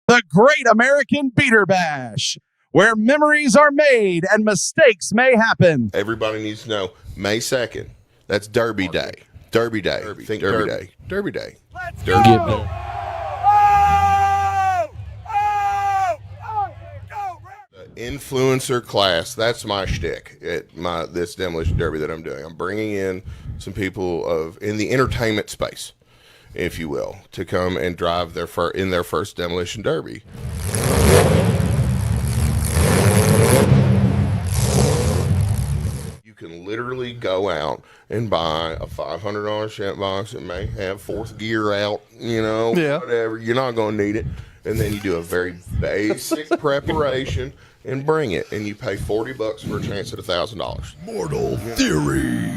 The Great American Beater Bash, where memories are made and mistakes may happen. Everybody needs to know May 2nd. That's Derby Day. Derby Day. Think Derby Day. Derby Day. Let's Derby go! Day. The influencer class, that's my shtick at this demolition derby that I'm doing. I'm bringing in some people in the entertainment space, if you will, to come and drive their first demolition derby. You can literally go out and buy a $500 shunt box. It may have fourth gear out, whatever. You're not going to need it. And then you do a very basic preparation and bring it. And you pay $40 for a chance at $1,000. Mortal Theory.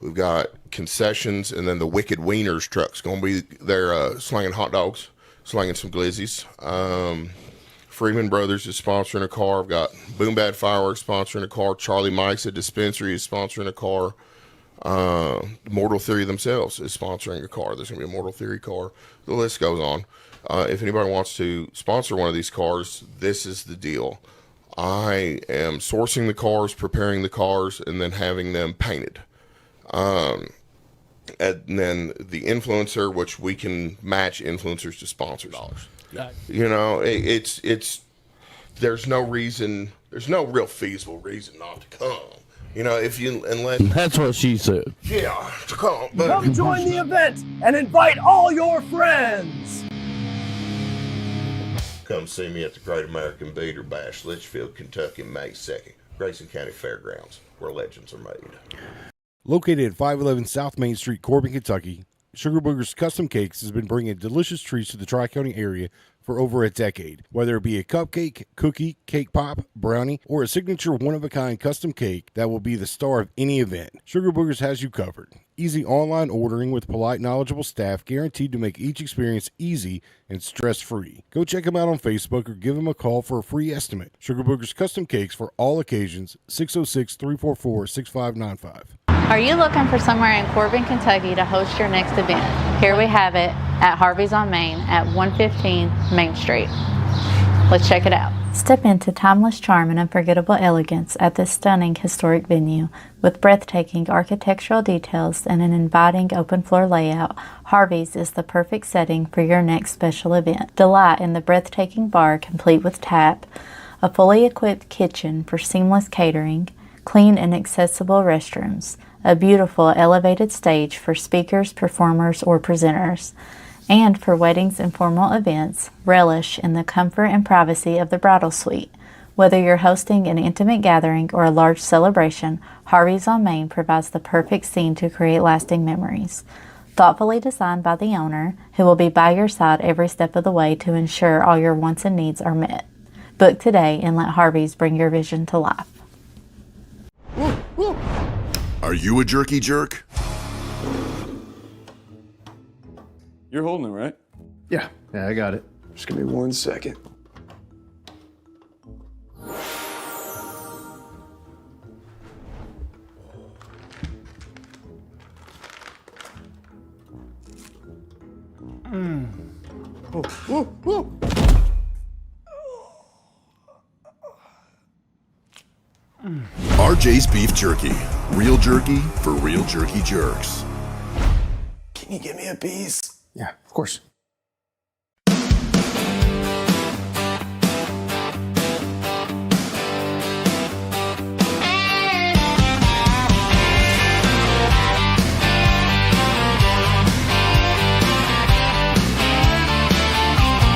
We've got concessions, and then the Wicked Wieners truck's going to be there slinging hot dogs, slinging some glizzies. Freeman Brothers is sponsoring a car. I've got Boom Bad Fireworks sponsoring a car. Charlie Mike's at Dispensary is sponsoring a car. Mortal Theory themselves is sponsoring a car. There's going to be a Mortal Theory car. The list goes on. If anybody wants to sponsor one of these cars, this is the deal. I am sourcing the cars, preparing the cars, and then having them painted. And then the influencer, which we can match influencers to sponsors. It's there's no real feasible reason not to come. Unless That's what she said. yeah, to come. But Come join the event and invite all your friends. come see me at the Great American Beater Bash, Litchfield, Kentucky, May 2nd, Grayson County Fairgrounds, where legends are made. Located at 511 South Main Street, Corbin, Kentucky, Sugar Booger's Custom Cakes has been bringing delicious treats to the Tri-County area for over a decade. Whether it be a cupcake, cookie, cake pop, brownie, or a signature one-of-a-kind custom cake that will be the star of any event, Sugar Boogers has you covered. Easy online ordering with polite, knowledgeable staff guaranteed to make each experience easy and stress-free. Go check them out on Facebook or give them a call for a free estimate. Sugar Boogers Custom Cakes for all occasions, 606-344-6595. Are you looking for somewhere in Corbin, Kentucky to host your next event? Here we have it at Harvey's on Main at 115 Main Street. Let's check it out. Step into timeless charm and unforgettable elegance at this stunning historic venue. With breathtaking architectural details and an inviting open floor layout, Harvey's is the perfect setting for your next special event. Delight in the breathtaking bar complete with tap, a fully equipped kitchen for seamless catering, clean and accessible restrooms, a beautiful elevated stage for speakers, performers, or presenters. And for weddings and formal events, relish in the comfort and privacy of the bridal suite. Whether you're hosting an intimate gathering or a large celebration, Harvey's on Main provides the perfect scene to create lasting memories. Thoughtfully designed by the owner, who will be by your side every step of the way to ensure all your wants and needs are met. Book today and let Harvey's bring your vision to life. Are you a jerky jerk? You're holding it, right? Yeah, I got it. Just give me 1 second. RJ's Beef Jerky. Real jerky for real jerky jerks. Can you give me a piece? Yeah, of course.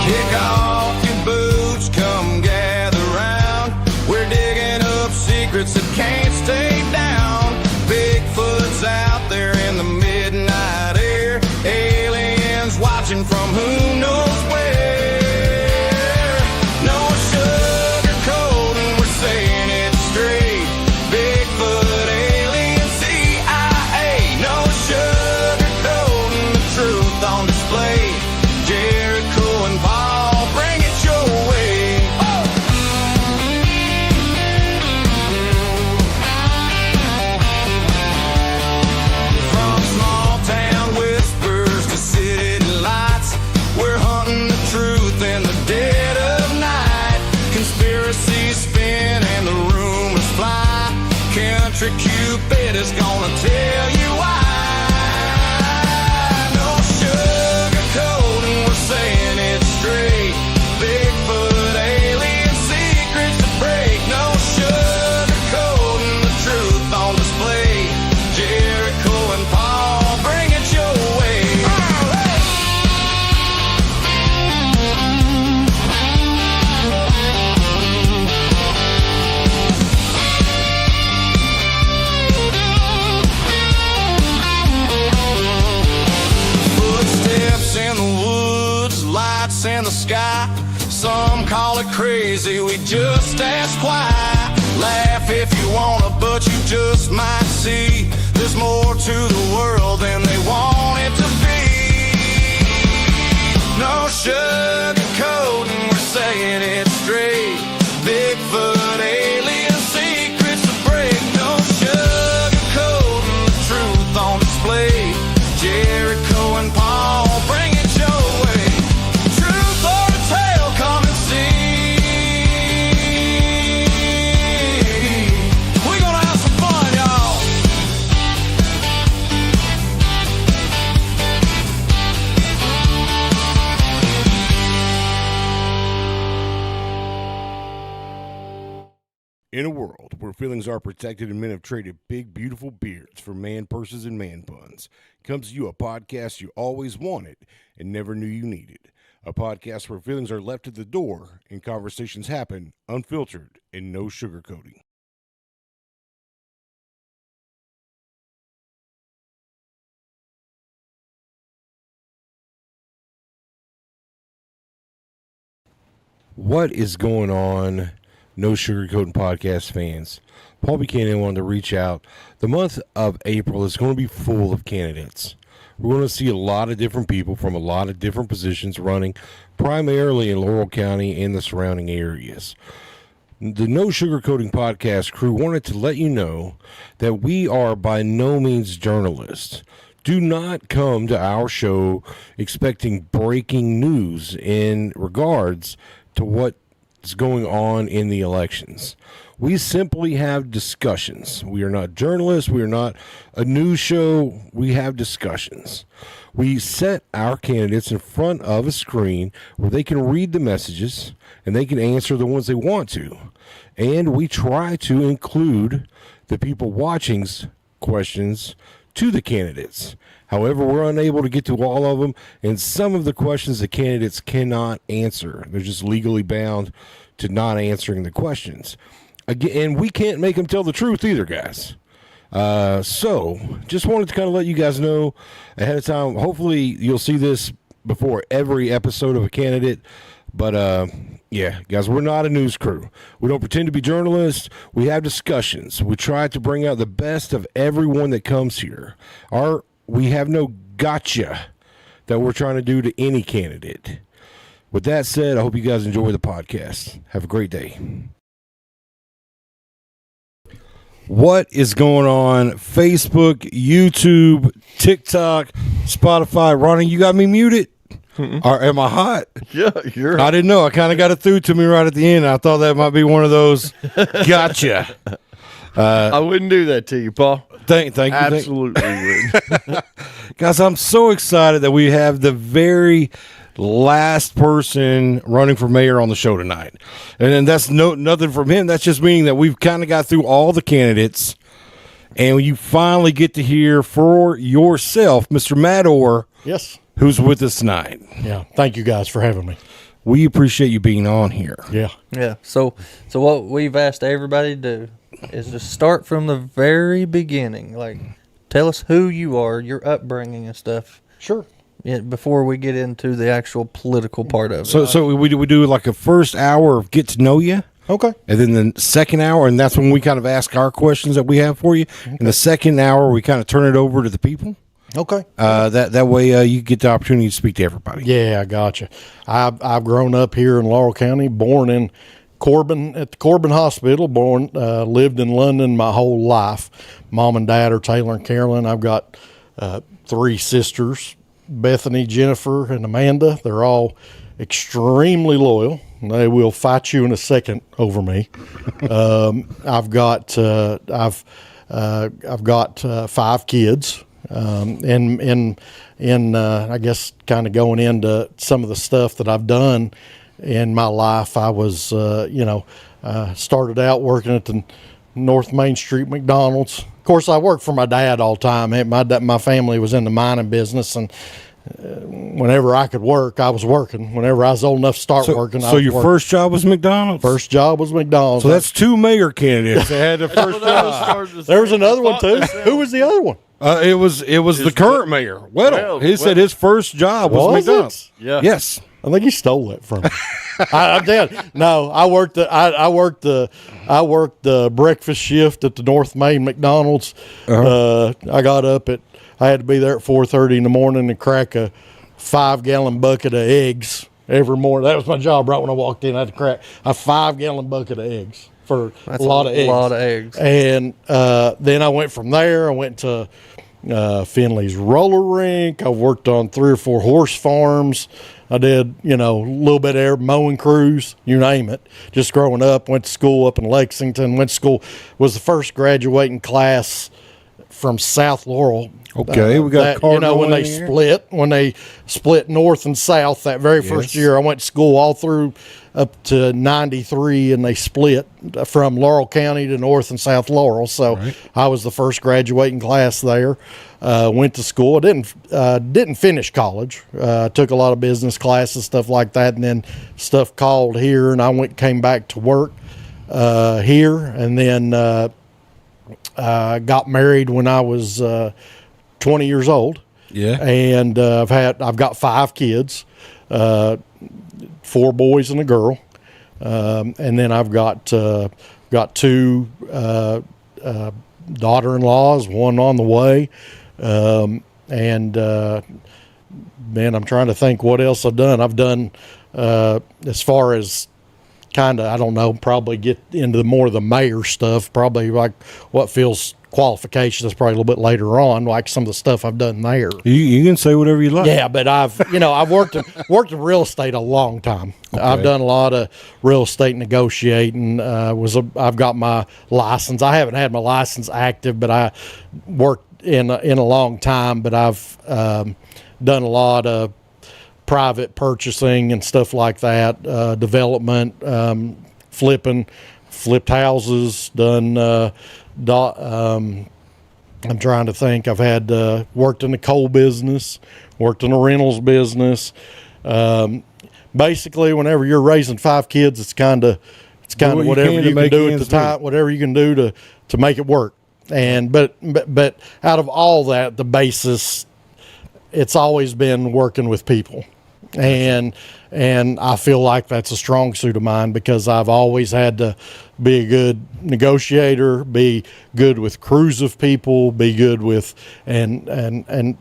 Kick off your boots, come gather round. We're digging up secrets that can't stay down. Bigfoot's out there in the midnight air. Aliens watching from who knows where. No sugarcoating, we're saying it straight. Bigfoot, alien, CIA. No sugarcoating, the truth on display. Jericho and Paul, bring it your way. From small town whispers lights in the sky. Some call it crazy, we just ask why. Laugh if you wanna, but you just might see there's more to the world than they want it to be. No sugarcoating, we're saying it straight. Bigfoot, alien secrets to break. No sugarcoating, the truth on display. Jericho and Paul, bring it your way. Truth or a tale, come and see. We're gonna have some fun, y'all. In a world where feelings are protected and men have traded big, beautiful beards for man purses and man buns, comes to you a podcast you always wanted and never knew you needed. A podcast where feelings are left at the door and conversations happen unfiltered and no sugarcoating. What is going on, No Sugarcoating Podcast fans? Paul Buchanan wanted to reach out. The month of April is going to be full of candidates. We're going to see a lot of different people from a lot of different positions running, primarily in Laurel County and the surrounding areas. The No Sugarcoating Podcast crew wanted to let you know that we are by no means journalists. Do not come to our show expecting breaking news in regards to what's going on in the elections. We simply have discussions. We are not journalists. We are not a news show. We have discussions. We set our candidates in front of a screen where they can read the messages and they can answer the ones they want to. And we try to include the people watching's questions to the candidates. However, we're unable to get to all of them, and some of the questions the candidates cannot answer. They're just legally bound to not answering the questions. Again, and we can't make them tell the truth either, guys. So, just wanted to kind of let you guys know ahead of time. Hopefully, you'll see this before every episode of a candidate. But, yeah, guys, we're not a news crew. We don't pretend to be journalists. We have discussions. We try to bring out the best of everyone that comes here. We have no gotcha that we're trying to do to any candidate. With that said, I hope you guys enjoy the podcast. Have a great day. What is going on? Facebook, YouTube, TikTok, Spotify. Ronnie, you got me muted? Or am I hot? Yeah, you're. I didn't know. I kind of got it through to me right at the end. I thought that might be one of those gotcha. I wouldn't do that to you, Paul. Thank you. Absolutely would. Guys, I'm so excited that we have the very last person running for mayor on the show tonight. And that's nothing from him. That's just meaning that we've kind of got through all the candidates, and you finally get to hear for yourself Mr. Matt Orr. Yes. Who's with us tonight. Yeah. Thank you guys for having me. We appreciate you being on here. Yeah. Yeah. So what we've asked everybody to do is to start from the very beginning. Like, tell us who you are, your upbringing and stuff. Sure. Yeah, before we get into the actual political part of it. So we do like a first hour of get to know you. Okay. And then the second hour, and that's when we kind of ask our questions that we have for you. Okay. And the second hour, we kind of turn it over to the people. Okay. That way you get the opportunity to speak to everybody. Yeah, I gotcha. I've grown up here in Laurel County, born in Corbin, at the Corbin Hospital, lived in London my whole life. Mom and Dad are Taylor and Carolyn. I've got 3 sisters, Bethany, Jennifer, and Amanda. They're all extremely loyal. They will fight you in a second over me. I've got 5 kids. And I guess kind of going into some of the stuff that I've done in my life, I was, started out working at the North Main Street McDonald's. Of course, I worked for my dad all the time. My family was in the mining business, and whenever I could work, I was working. Whenever I was old enough to start working, I was your working. First job was McDonald's? First job was McDonald's. So that's 2 mayor candidates that had the first job. There was another one, too. Who was the other one? It was the current mayor, Weddle. He said his first job was McDonald's. Yeah. Yes. I think he stole it from me. I did. No, I worked the breakfast shift at the North Main McDonald's. I got up I had to be there at 4:30 in the morning and crack a 5-gallon bucket of eggs every morning. That was my job right when I walked in. I had to crack a 5-gallon bucket of eggs for That's a lot of eggs. A lot of eggs. And then I went from there. I went to Finley's roller rink. I worked on 3 or 4 horse farms. I did, a little bit of mowing crews, you name it. Just growing up, went to school up in Lexington. Was the first graduating class from South Laurel. Okay, we got when they split north and south that very first year. I went to school all through up to 93, and they split from Laurel County to North and South Laurel. So I was the first graduating class there. Went to school. I didn't finish college. Took a lot of business classes, stuff like that, and then stuff called here, and I came back to work here, and then got married when I was 20 years old. Yeah. And I've got 5 kids, 4 boys and a girl. And then I've got 2 daughter-in-laws, one on the way. And man, I'm trying to think what else I've done. I've done, as far as kind of, I don't know, probably get into more of the mayor stuff, probably like what feels qualifications is probably a little bit later on, like some of the stuff I've done there. You can say whatever you like. Yeah, but I've worked in real estate a long time. Okay. I've done a lot of real estate negotiating. I've got my license. I haven't had my license active, but I worked in a long time. But I've done a lot of private purchasing and stuff like that, development, flipped houses, done. I'm trying to think. I've had worked in the coal business, worked in the rentals business. Basically, whenever you're raising 5 kids, it's kind of whatever you can do at the time, whatever you can do to make it work. And but out of all that, the basis, it's always been working with people. And I feel like that's a strong suit of mine because I've always had to be a good negotiator, be good with crews of people, be good with, and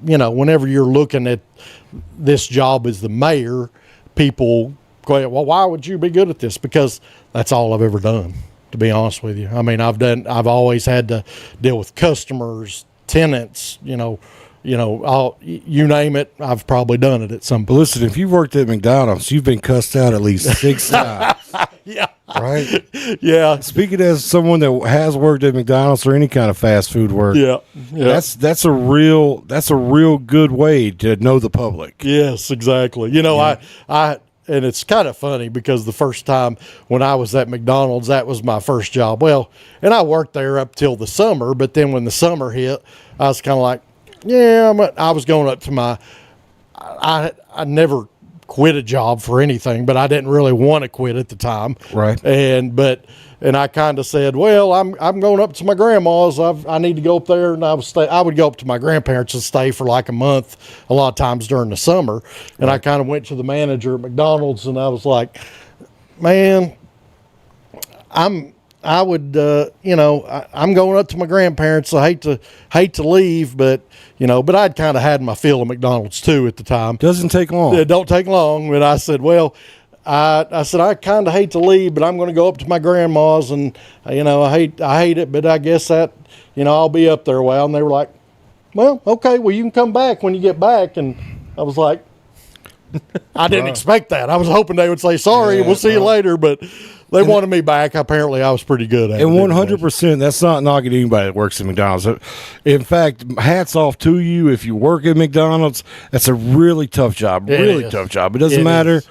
whenever you're looking at this job as the mayor, people go, well, why would you be good at this? Because that's all I've ever done, to be honest with you. I mean, I've always had to deal with customers, tenants, you name it, I've probably done it at some point. But listen, if you've worked at McDonald's, you've been cussed out at least 6 times. Yeah. Right? Yeah. Speaking as someone that has worked at McDonald's or any kind of fast food work, that's a real good way to know the public. Yes, exactly. I and it's kind of funny because the first time when I was at McDonald's, that was my first job. Well, and I worked there up till the summer, but then when the summer hit, I was kind of like, I was going up to I never quit a job for anything, but I didn't really want to quit at the time. Right. And I kind of said, well, I'm going up to my grandma's. I need to go up there, and I would go up to my grandparents and stay for like a month, a lot of times during the summer. And I kind of went to the manager at McDonald's, and I was like, man, I'm going up to my grandparents. I hate to leave, but I'd kind of had my fill of McDonald's too at the time. Doesn't take long. It don't take long. But I said, well, I said, I kind of hate to leave, but I'm going to go up to my grandma's, and I hate it, but I guess that, I'll be up there a while. And they were like, well, okay, well, you can come back when you get back. And I was like, I didn't expect that. I was hoping they would say, sorry, we'll see you later, but they wanted me back. Apparently, I was pretty good at it. And 100%, that's not knocking anybody that works at McDonald's. In fact, hats off to you. If you work at McDonald's, that's a really tough job. Tough job. It doesn't matter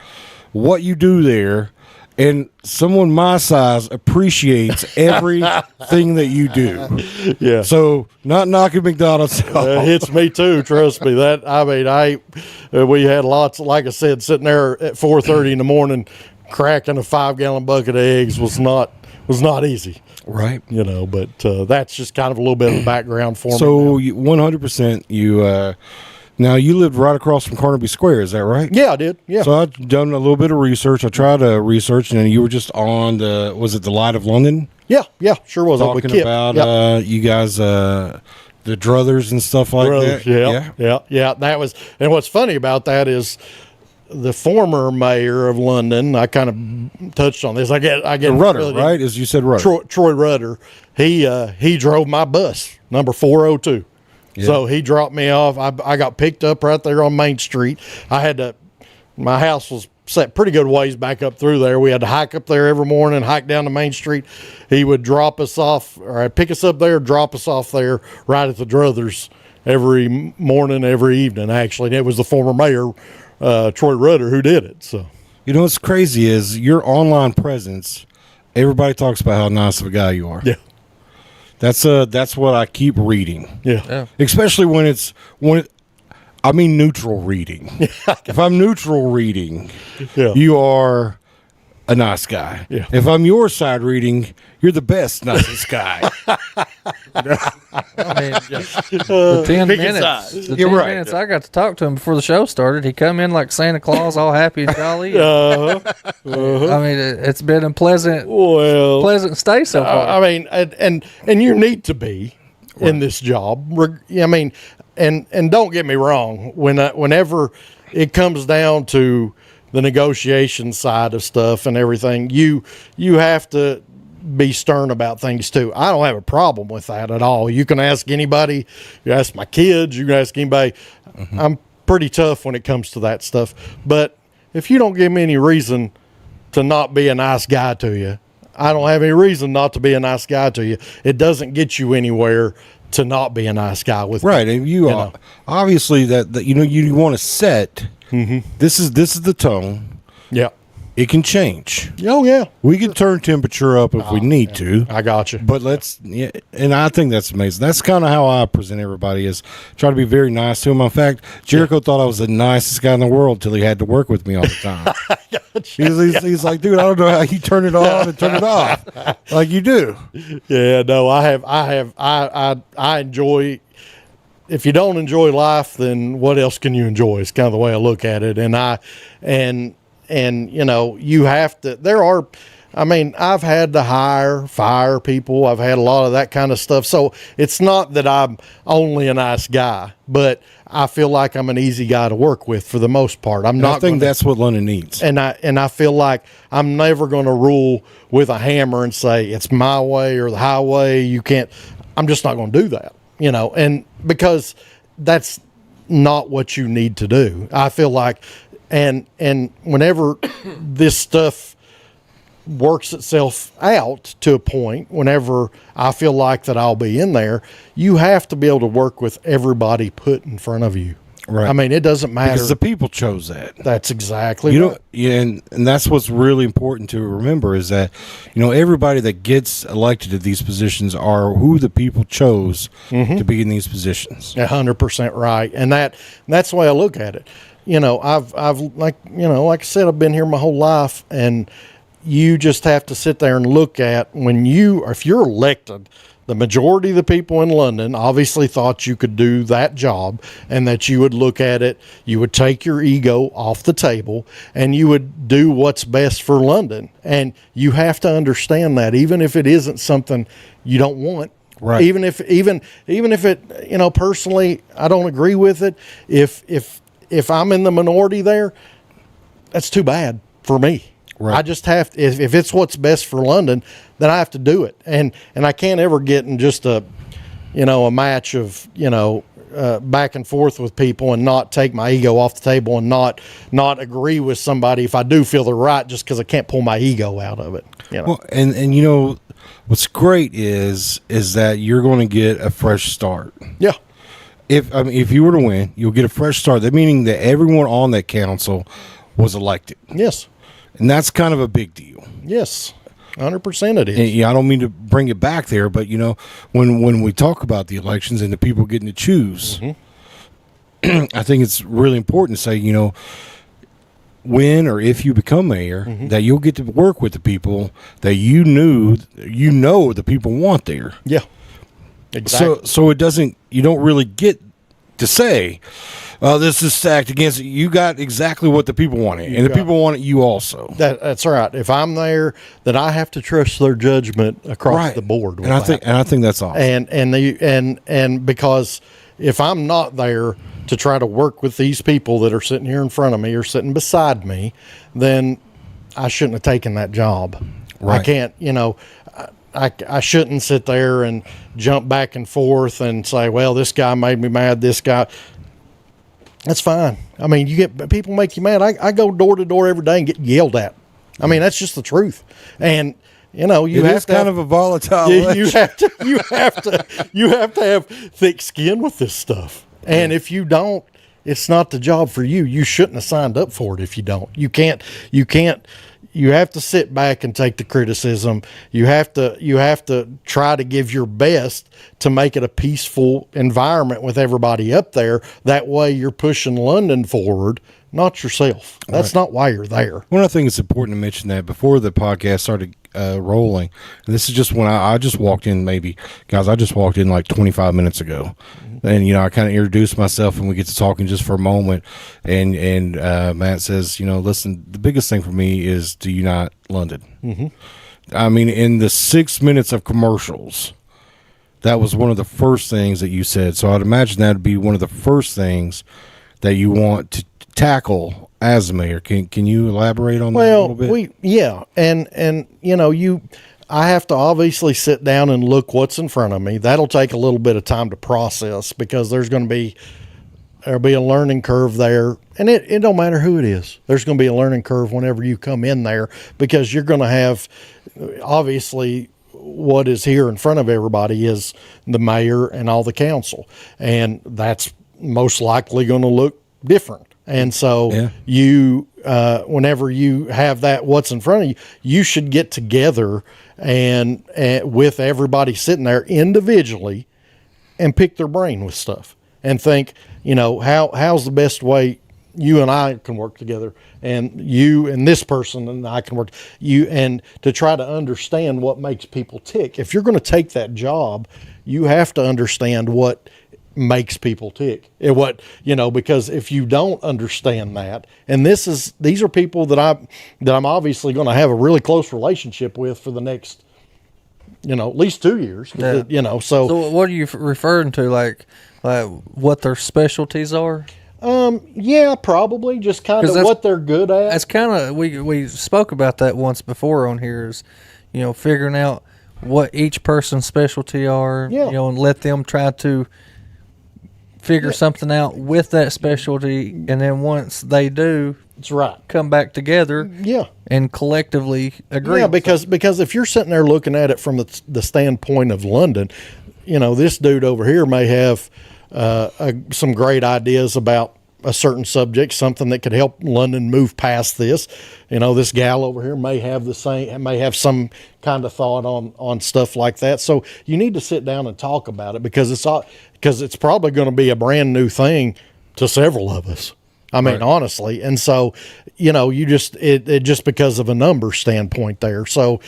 what you do there. And someone my size appreciates everything that you do. Yeah. So, not knocking McDonald's off. It hits me too. Trust me. We had lots. Like I said, sitting there at 4:30 in the morning, cracking a 5-gallon bucket of eggs was not easy. Right. But that's just kind of a little bit of background for me. So 100%, Now, you lived right across from Carnaby Square, is that right? Yeah, I did. Yeah. So I've done a little bit of research. I tried to research, and then you were just on was it the Light of London? Yeah, sure was. Talking about you guys, the druthers and stuff like that. Yeah. That was, and what's funny about that is the former mayor of London. I kind of touched on this. I get Rudder, really, right? As you said, Rudder. Troy Rudder. He drove my bus, number 402. Yeah. So he dropped me off. I got picked up right there on Main Street. My house was set pretty good ways back up through there. We had to hike up there every morning, hike down to Main Street. He would drop us off, or I'd pick us up there, drop us off there right at the Druthers every morning, every evening, actually. And it was the former mayor, Troy Rudder, who did it. So, you know what's crazy is your online presence, everybody talks about how nice of a guy you are. Yeah. That's what I keep reading. Yeah. Especially when I mean neutral reading. If I'm neutral reading, you are a nice guy. Yeah. If I'm your side reading, you're the best, nicest guy. I mean, the 10 minutes. The 10 minutes I got to talk to him before the show started. He come in like Santa Claus, all happy and jolly. I mean, it's been a pleasant stay so far. I mean, and you need to be in this job. I mean, and don't get me wrong. Whenever it comes down to the negotiation side of stuff and everything, you have to be stern about things too. I don't have a problem with that at all. You can ask anybody. You ask my kids. You can ask anybody. Mm-hmm. I'm pretty tough when it comes to that stuff. But if you don't give me any reason to not be a nice guy to you, I don't have any reason not to be a nice guy to you. It doesn't get you anywhere to not be a nice guy with right. me. And you are obviously that you want to set. Mm-hmm. This is the tone. Yeah. It can change. Oh, yeah. We can turn temperature up if we need to. I got you. But and I think that's amazing. That's kind of how I present everybody, is try to be very nice to them. In fact, Jericho thought I was the nicest guy in the world until he had to work with me all the time. He's like, dude, I don't know how you turn it on and turn it off like you do. Yeah, no, I enjoy. If you don't enjoy life, then what else can you enjoy? It's kind of the way I look at it. And you know, you have to, I've had to fire people. I've had a lot of that kind of stuff. So it's not that I'm only a nice guy, but I feel like I'm an easy guy to work with for the most part. I think that's what London needs. And I feel like I'm never going to rule with a hammer and say it's my way or the highway. You can't, I'm just not going to do that, you know, and because that's not what you need to do. I feel like, and whenever this stuff works itself out to a point, whenever I feel like that I'll be in there, you have to be able to work with everybody put in front of you. Right. I mean, it doesn't matter. Because the people chose that. That's exactly right. And that's what's really important to remember is that, everybody that gets elected to these positions are who the people chose to be in these positions. 100% right. And that's the way I look at it. I've like I said, I've been here my whole life, and you just have to sit there and look at if you're elected, the majority of the people in London obviously thought you could do that job, and that you would look at it, you would take your ego off the table, and you would do what's best for London. And you have to understand that, even if it isn't something you don't want. Right. Even if it, personally, I don't agree with it. If I'm in the minority there, that's too bad for me. Right. I just have to, if it's what's best for London, then I have to do it. And I can't ever get in just a match of, back and forth with people and not take my ego off the table and not agree with somebody if I do feel they're right, just because I can't pull my ego out of it. Well, and what's great is that you're going to get a fresh start. Yeah. If you were to win, you'll get a fresh start. That meaning that everyone on that council was elected. Yes. And that's kind of a big deal. Yes. 100% it is. And, I don't mean to bring it back there, but when we talk about the elections and the people getting to choose, I think it's really important to say, when or if you become mayor, that you'll get to work with the people that the people want there. Yeah. Exactly. So you don't really get to say, oh, this is stacked against it. You got exactly what the people wanted, and the people wanted you also. That's right. If I'm there, then I have to trust their judgment across the board. And I think that's awesome. And because if I'm not there to try to work with these people that are sitting here in front of me or sitting beside me, then I shouldn't have taken that job. Right. I can't, I shouldn't sit there and jump back and forth and say, well, this guy made me mad. This guy, that's fine. I mean, you get people make you mad. I go door to door every day and get yelled at. I mean, that's just the truth. And you have to kind of a volatile. You have to have thick skin with this stuff. And if you don't, it's not the job for you. You shouldn't have signed up for it if you don't. You can't. You have to sit back and take the criticism. You have to try to give your best to make it a peaceful environment with everybody up there. That way you're pushing London forward, not yourself. That's not why you're there. One of the things that's important to mention that before the podcast started rolling, and this is just when I just walked in, I just walked in like 25 minutes ago. And, I kind of introduced myself and we get to talking just for a moment. And Matt says, listen, the biggest thing for me is to unite London. Mm-hmm. I mean, in the 6 minutes of commercials, that was one of the first things that you said. So I'd imagine that would be one of the first things that you want to tackle as a mayor. Can you elaborate on that a little bit? I have to obviously sit down and look what's in front of me. That'll take a little bit of time to process because there'll be a learning curve there. And it don't matter who it is. There's going to be a learning curve whenever you come in there because you're going to have, obviously, what is here in front of everybody is the mayor and all the council. And that's most likely going to look different. And so whenever you have that, what's in front of you, you should get together and with everybody sitting there individually and pick their brain with stuff and think, how's the best way you and I can work together and you and this person and I can work and to try to understand what makes people tick. If you're going to take that job, you have to understand what makes people tick. Because if you don't understand that, and these are people that I'm obviously going to have a really close relationship with for the next, at least 2 years. Yeah. So what are you referring to? Like what their specialties are? Yeah, probably just kind of what they're good at. That's kind of we spoke about that once before on here. Is figuring out what each person's specialty are. Yeah. And let them try to figure something out with that specialty, and then once they do, that's right, come back together, and collectively agree. Yeah, because if you're sitting there looking at it from the standpoint of London, this dude over here may have some great ideas about a certain subject, something that could help London move past this. This gal over here may have some kind of thought on stuff like that. So you need to sit down and talk about it because it's probably going to be a brand new thing to several of us. I mean, honestly. And so, you just because of a number standpoint there. So,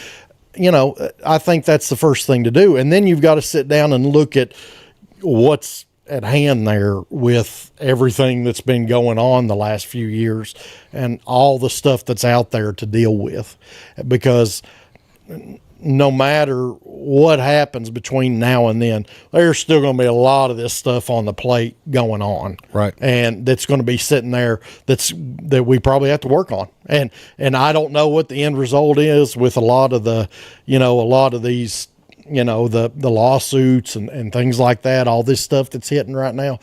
I think that's the first thing to do. And then you've got to sit down and look at what's at hand there with everything that's been going on the last few years and all the stuff that's out there to deal with, because no matter what happens between now and then, there's still going to be a lot of this stuff on the plate going on. Right. And that's going to be sitting there that we probably have to work on. And I don't know what the end result is with a lot of these, the lawsuits and things like that, all this stuff that's hitting right now.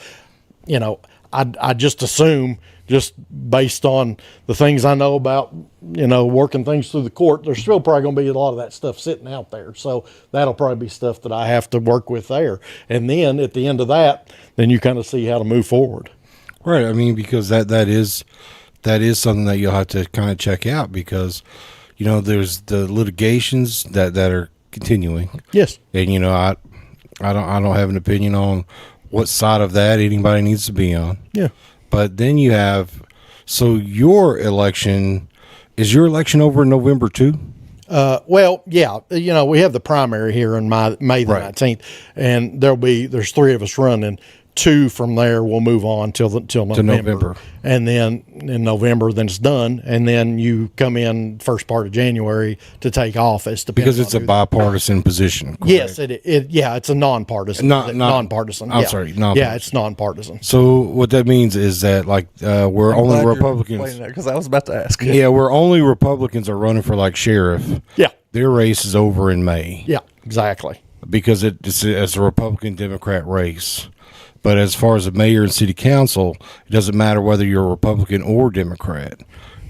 I just assume, just based on the things I know about, working things through the court, there's still probably going to be a lot of that stuff sitting out there. So that'll probably be stuff that I have to work with there. And then at the end of that, then you kind of see how to move forward. Right. I mean, because that is something that you'll have to kind of check out because, there's the litigations that are continuing. Yes. And, I don't have an opinion on what side of that anybody needs to be on. Yeah. But then you have, so your election over in November too? Well, yeah, we have the primary here in May the 19th, and there's 3 of us running. 2 from there will move on till November. And then in November, then it's done. And then you come in first part of January to take office. Because it's a bipartisan position. Correct? Yes, it's a nonpartisan. Nonpartisan. Yeah, it's nonpartisan. So what that means is that we're only Republicans. Because I was about to ask. Yeah, we're only Republicans are running for sheriff. Yeah. Their race is over in May. Yeah, exactly. Because it's a Republican-Democrat race. But as far as the mayor and city council, it doesn't matter whether you're a Republican or Democrat.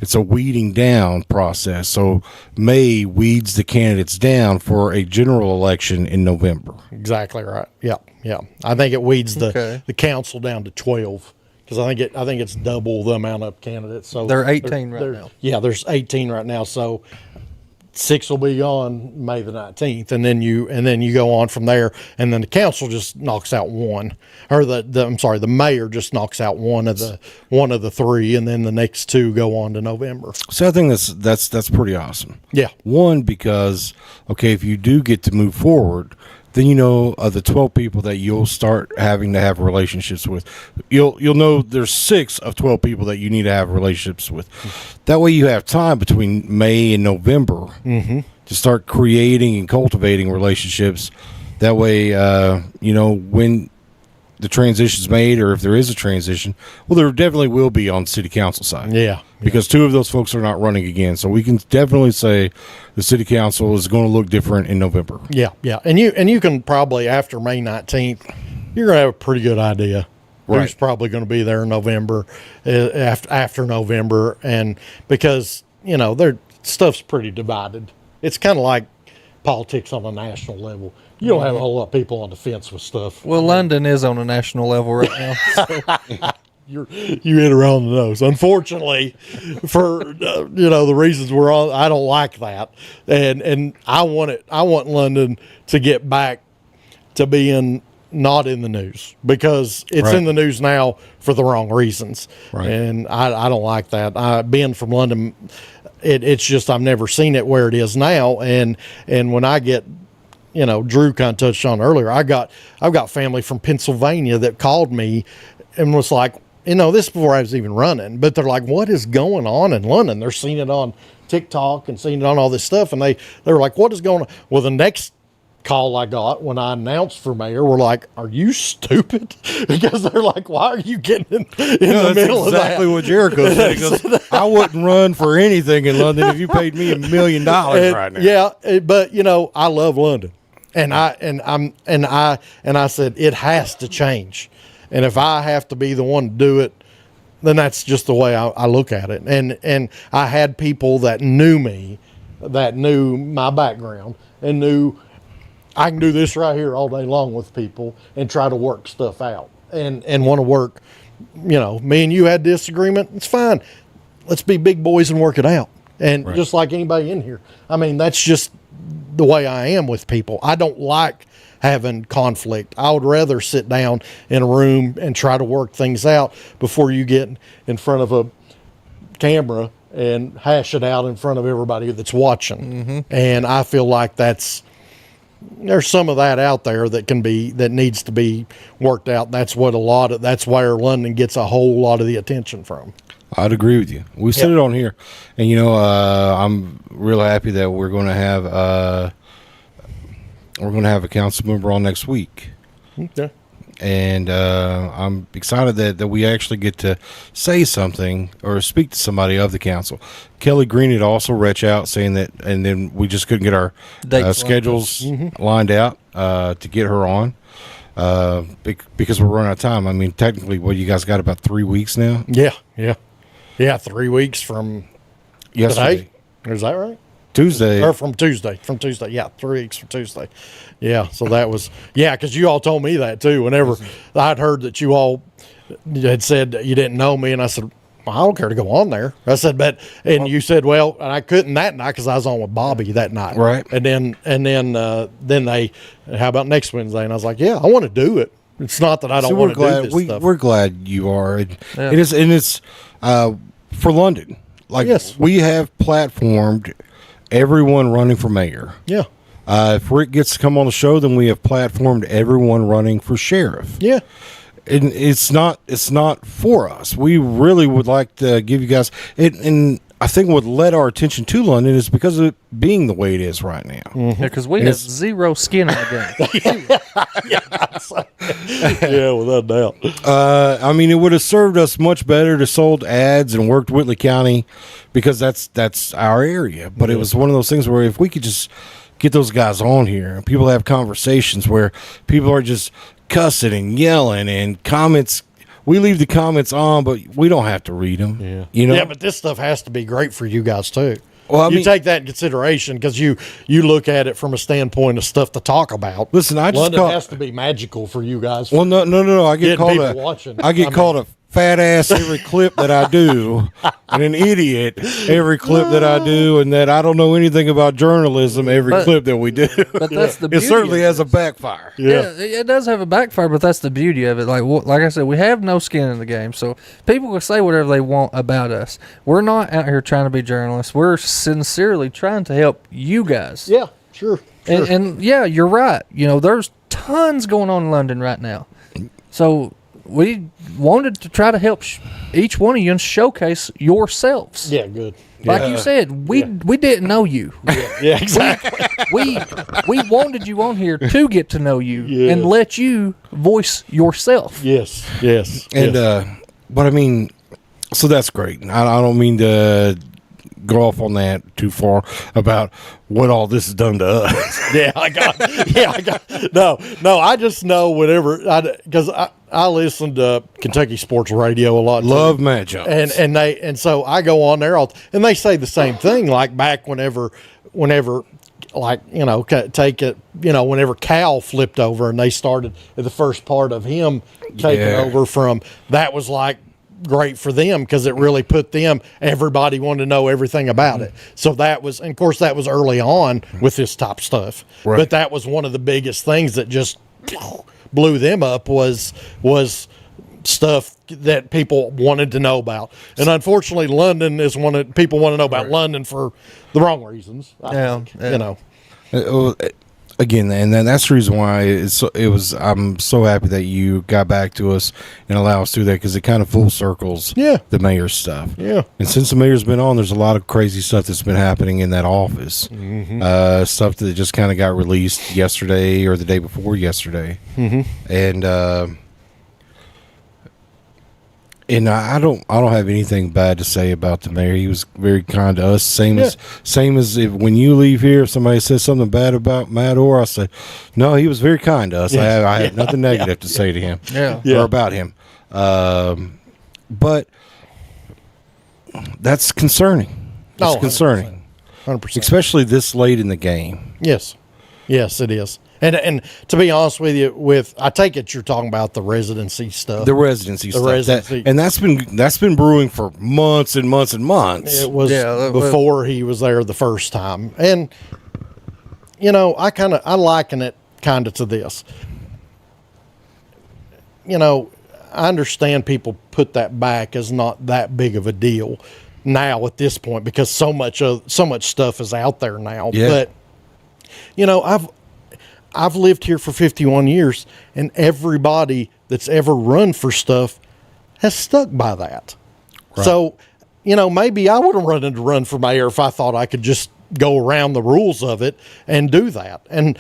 It's a weeding down process. So May weeds the candidates down for a general election in November. Exactly right. Yeah. I think it weeds the council down to 12 because I think it's double the amount of candidates. So they're 18 right now. Yeah, there's 18 right now. So 6 will be on May the 19th, and then you go on from there, and then the council just knocks out one, or the mayor just knocks out one of the 3, and then the next 2 go on to November. So I think that's pretty awesome. Yeah. One, because if you do get to move forward, then of the 12 people that you'll start having to have relationships with, you'll know there's 6 of 12 people that you need to have relationships with. That way you have time between May and November to start creating and cultivating relationships. That way, when the transition's made, or if there is a transition, well, there definitely will be on the city council side. Yeah. Because 2 of those folks are not running again. So we can definitely say the city council is going to look different in November. Yeah. And you can probably, after May 19th, you're going to have a pretty good idea who's probably going to be there in November, after November. And because, their stuff's pretty divided. It's kind of like politics on a national level. You don't have a whole lot of people on the fence with stuff. Well, London is on a national level right now. So. You hit around the nose. Unfortunately, for the reasons we're on, I don't like that, and I want London to get back to being not in the news, because it's in the news now for the wrong reasons, and I don't like that. Being from London, it's just I've never seen it where it is now, and when I get. Drew kind of touched on earlier. I've got family from Pennsylvania that called me and was like, this before I was even running, but they're like, what is going on in London? They're seeing it on TikTok and seeing it on all this stuff. And they were like, what is going on? Well, the next call I got when I announced for mayor were like, are you stupid? Because they're like, why are you getting in the middle of that? That's exactly what Jericho said. He goes, I wouldn't run for anything in London if you paid me $1 million right now. Yeah. But I love London. And I said, it has to change. And if I have to be the one to do it, then that's just the way I look at it. And I had people that knew me, that knew my background, and knew I can do this right here all day long with people and try to work stuff out and want to work. Me and you had disagreement. It's fine. Let's be big boys and work it out. And just like anybody in here, that's just the way I am with people. I don't like having conflict. I would rather sit down in a room and try to work things out before you get in front of a camera and hash it out in front of everybody that's watching. And I feel like there's some of that out there that needs to be worked out. That's where London gets a whole lot of the attention from. I'd agree with you. We said it on here, and I'm really happy that we're going to have a council member on next week. Okay. And I'm excited that we actually get to say something or speak to somebody of the council. Kelly Green had also reached out saying that, and then we just couldn't get our schedules lined out to get her on. Because we're running out of time. Technically, you guys got about 3 weeks now? Yeah, 3 weeks from yesterday. Today? Is that right? Tuesday. Or from Tuesday. Yeah, 3 weeks from Tuesday. Yeah, so that was, because you all told me that too. Whenever I'd heard that you all had said you didn't know me, and I said, well, I don't care to go on there. I said, you said, well, and I couldn't that night because I was on with Bobby that night. Right. And then they, how about next Wednesday? And I was like, yeah, I want to do it. It's not that I don't want to do this stuff. We're glad you are. It's for London. We have platformed everyone running for mayor. Yeah. If Rick gets to come on the show, then we have platformed everyone running for sheriff. Yeah. and it's not for us. We really would like to give you guys it, and I think what led our attention to London is because of it being the way it is right now. Yeah, because we have zero skin in the game. Yeah, without doubt. I mean, it would have served us much better to sold ads and worked Whitley County because that's our area. But it was one of those things where if we could just get those guys on here and people have conversations where people are just cussing and yelling and comments. We leave the comments on, but we don't have to read them. Yeah. You know? Yeah, but this stuff has to be great for you guys too. Well, I mean, you take that in consideration because you look at it from a standpoint of stuff to talk about. Listen, London has to be magical for you guys. Well, no. I get called a fat ass every clip that I do, and an idiot every clip that I do, and that I don't know anything about journalism every clip that we do. But that's the beauty. It certainly has a backfire. Yeah, it does have a backfire, but that's the beauty of it. Like I said, we have no skin in the game, so people can say whatever they want about us. We're not out here trying to be journalists. We're sincerely trying to help you guys. Yeah, sure. And yeah, you're right. You know, there's tons going on in London right now. So we wanted to try to help each one of you and showcase yourselves. Yeah, good. Like you said, we didn't know you. Yeah, exactly. We wanted you on here to get to know you and let you voice yourself. Yes. And but I mean, so that's great. I don't mean to go off on that too far about what all this has done to us. I got. No. I just know whatever because I listen to Kentucky sports radio a lot. Love matchups, and so I go on there and they say the same thing. Like back whenever, like take it. Whenever Cal flipped over and they started the first part of him taking over from that was like great for them because it really put them. Everybody wanted to know everything about it. So that was, and of course, that was early on with this top stuff. Right. But that was one of the biggest things that just blew them up was stuff that people wanted to know about. And unfortunately, London is people want to know about London for the wrong reasons. I think. Again, and then that's the reason why I'm so happy that you got back to us and allow us to do that because it kind of full circles the mayor's stuff. Yeah. And since the mayor's been on, there's a lot of crazy stuff that's been happening in that office. Mm-hmm. Stuff that just kind of got released yesterday or the day before yesterday. Mm-hmm. And I don't have anything bad to say about the mayor. He was very kind to us. Same as if when you leave here, if somebody says something bad about Matt Orr, I say, no, he was very kind to us. I have nothing negative to say to him or about him. But that's concerning. It's concerning. 100%. Especially this late in the game. Yes, it is. And to be honest with you, I take it you're talking about the residency stuff. The residency stuff. And that's been brewing for months and months and months. It was before he was there the first time. And I liken it kind of to this. I understand people put that back as not that big of a deal now at this point because so much stuff is out there now. Yeah. But I've lived here for 51 years, and everybody that's ever run for stuff has stuck by that. Right. So, maybe I would have run for mayor if I thought I could just go around the rules of it and do that. And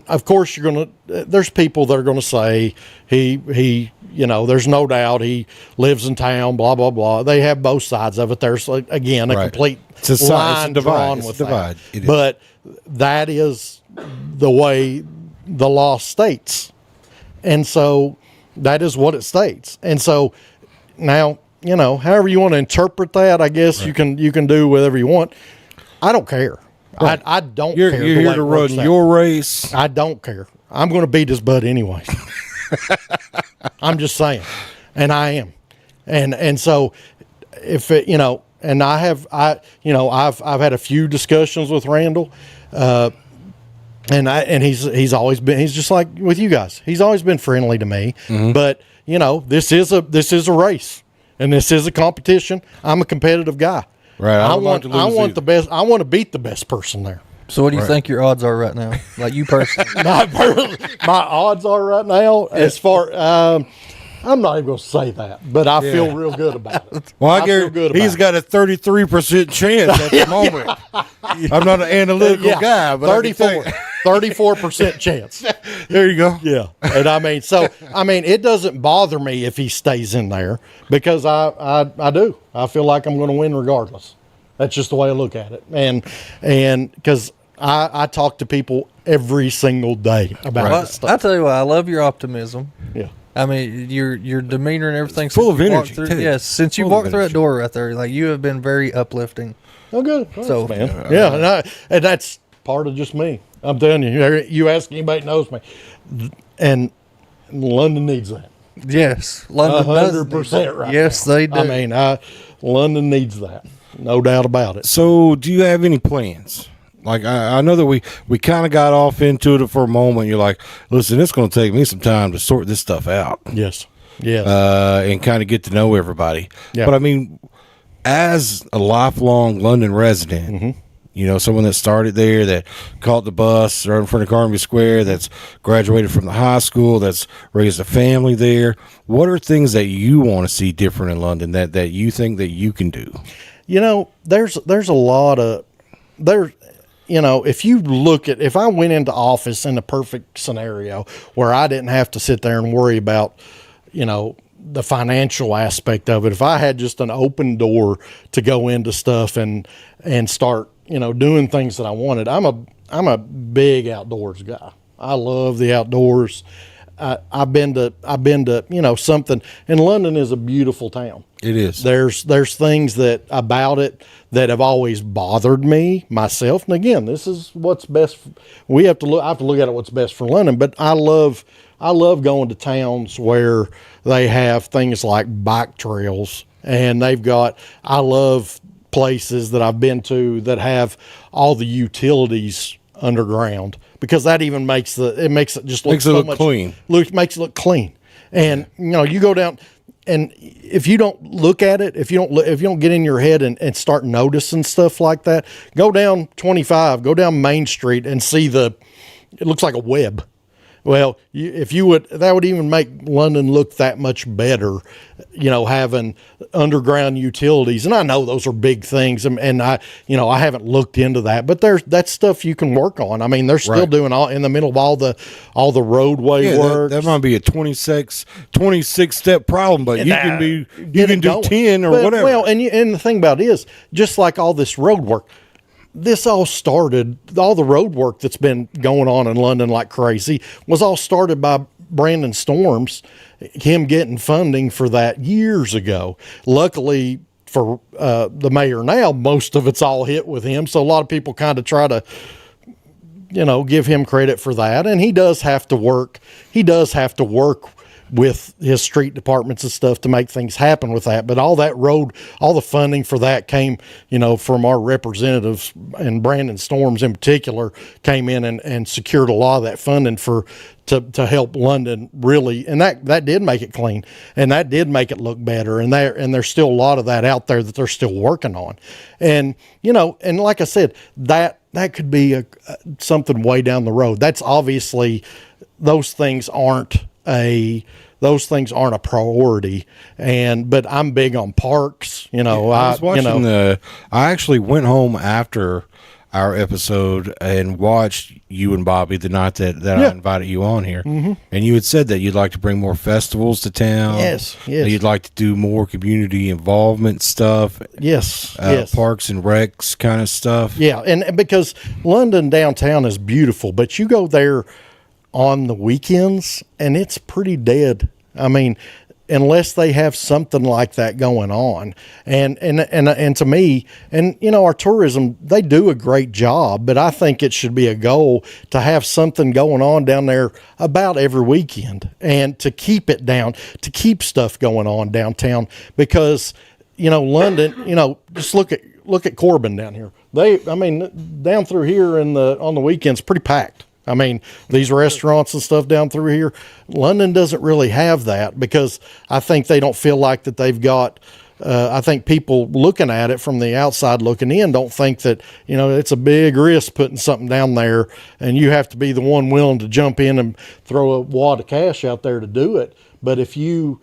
of course there's people that are going to say he there's no doubt he lives in town, blah, blah, blah. They have both sides of it. There's again, a complete line drawn with that. But that is the way the law states. And so that is what it states. And so now, however you want to interpret that, I guess you can do whatever you want. I don't care. Right. I don't care. You're here to run your race. I don't care. I'm going to beat his butt anyway. I'm just saying. And I am. And so if it, and I've had a few discussions with Randall, and he's always been, he's just like with you guys. He's always been friendly to me, but this is a race and this is a competition. I'm a competitive guy. Right. I want the best. I want to beat the best person there. So what do you think your odds are right now? Like you personally? My odds are right now, as far, I'm not even going to say that, but I feel real good about it. Well, I guarantee he's got a 33% chance at the moment. I'm not an analytical guy, but 34% chance. There you go. Yeah. And I mean, it doesn't bother me if he stays in there because I do. I feel like I'm going to win regardless. That's just the way I look at it. And because I talk to people every single day about this stuff. I tell you what, I love your optimism. Yeah. I mean, your demeanor and everything. Full of energy. Yes, since you walked through that door right there, like you have been very uplifting. Oh, good. So, man. Yeah, and that's part of just me. I'm telling you, you ask anybody that knows me, and London needs that. Yes, London 100% right. Yes, they do. I mean, London needs that, no doubt about it. So, do you have any plans? Like, I know that we kind of got off into it for a moment. You're like, listen, it's going to take me some time to sort this stuff out. Yes. Yeah. And kind of get to know everybody. Yeah. But I mean, as a lifelong London resident, you know, someone that started there, that caught the bus right in front of Carnegie Square, that's graduated from the high school, that's raised a family there. What are things that you want to see different in London that you think that you can do? You know, there's a lot of there. You know, if I went into office in a perfect scenario where I didn't have to sit there and worry about, you know, the financial aspect of it, if I had just an open door to go into stuff and start, you know, doing things that I wanted, I'm a big outdoors guy. I love the outdoors. I've been to, you know, something, and London is a beautiful town. It is. There's things about it that have always bothered me myself. And again, this is what's best. I have to look at what's best for London, but I love going to towns where they have things like bike trails, and I love places that I've been to that have all the utilities underground, because that even makes it just look clean. Makes it look clean. And you know, you go down, and if you don't look at it, if you don't get in your head and start noticing stuff like that, go down 25, go down Main Street and see it looks like a web. Well, that would even make London look that much better, you know, having underground utilities. And I know those are big things, and I haven't looked into that, but that's stuff you can work on. I mean, they're still doing all in the middle of all the roadway work. That might be a 26 step problem, but you can do 10 or whatever. Well, and the thing about it is, just like all this road work, all the road work that's been going on in London like crazy was all started by Brandon Storms, him getting funding for that years ago. Luckily for the mayor now, most of it's all hit with him. So a lot of people kind of try to, you know, give him credit for that. And he does have to work with his street departments and stuff to make things happen with that. But all the funding for that came, you know, from our representatives, and Brandon Storms in particular came in and secured a lot of that funding to help London really. And that did make it clean, and that did make it look better. And there's still a lot of that out there that they're still working on. And, you know, and like I said, that could be something way down the road. That's obviously, those things aren't a priority, but I'm big on parks. You know, I was watching I actually went home after our episode and watched you and Bobby the night that I invited you on here, and you had said that you'd like to bring more festivals to town. Yes. You'd like to do more community involvement stuff. Yes. Parks and recs kind of stuff. Yeah, and because London downtown is beautiful, but you go there on the weekends and it's pretty dead. I mean, unless they have something like that going on. And to me, and you know, our tourism, they do a great job, but I think it should be a goal to have something going on down there about every weekend, and to keep it down, to keep stuff going on downtown, because, you know, London, you know, just look at Corbin down here. Down through here on the weekends, pretty packed. I mean, these restaurants and stuff down through here, London doesn't really have that, because I think they don't feel like that they've got I think people looking at it from the outside looking in don't think that, it's a big risk putting something down there, and you have to be the one willing to jump in and throw a wad of cash out there to do it. But if you